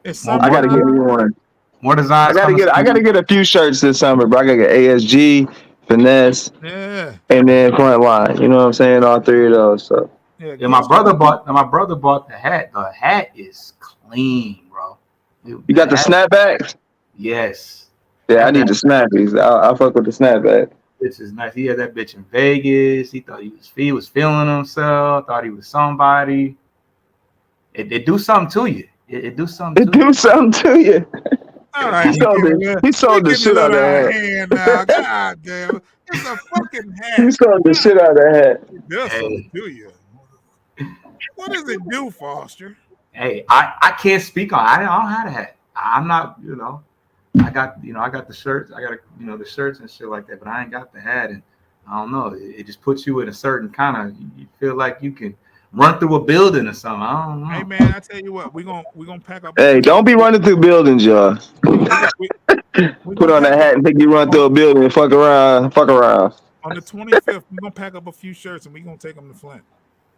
It's I gotta get me one. More designs. I gotta get a few shirts this summer, bro. I gotta get ASG, Finesse, Yeah. and then Frontline. You know what I'm saying? All three of those. So Yeah, my brother bought the hat. The hat is clean, bro. you got the snapbacks? Yes. Yeah, I need the snappies. I'll fuck with the snapback. This is nice. He had that bitch in Vegas. He thought he was feeling himself. Thought he was somebody. It do something to you. It do something. It do something to you. All right. He sold the shit out of that hat. Hand now. God damn. It's a fucking hat. He sold the shit out of that hat. It does something to you. What does it do, Foster? Hey, I can't speak on. I don't have a hat. I'm not. You know, I got the shirts. I got the shirts and shit like that. But I ain't got the hat, and I don't know. It just puts you in a certain kind of. You feel like you can run through a building or something. I don't know. Hey man, I tell you what, we're gonna pack up. Hey, don't be running through buildings, y'all. Put on a hat and think you run through a building and fuck around. On the 25th, we're gonna pack up a few shirts and we're gonna take them to Flint.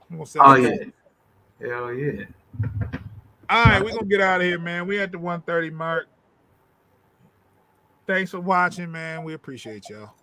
We're gonna sell them. Yeah. Hell yeah. All right, we're gonna get out of here, man. We at the 1:30 mark. Thanks for watching, man. We appreciate y'all.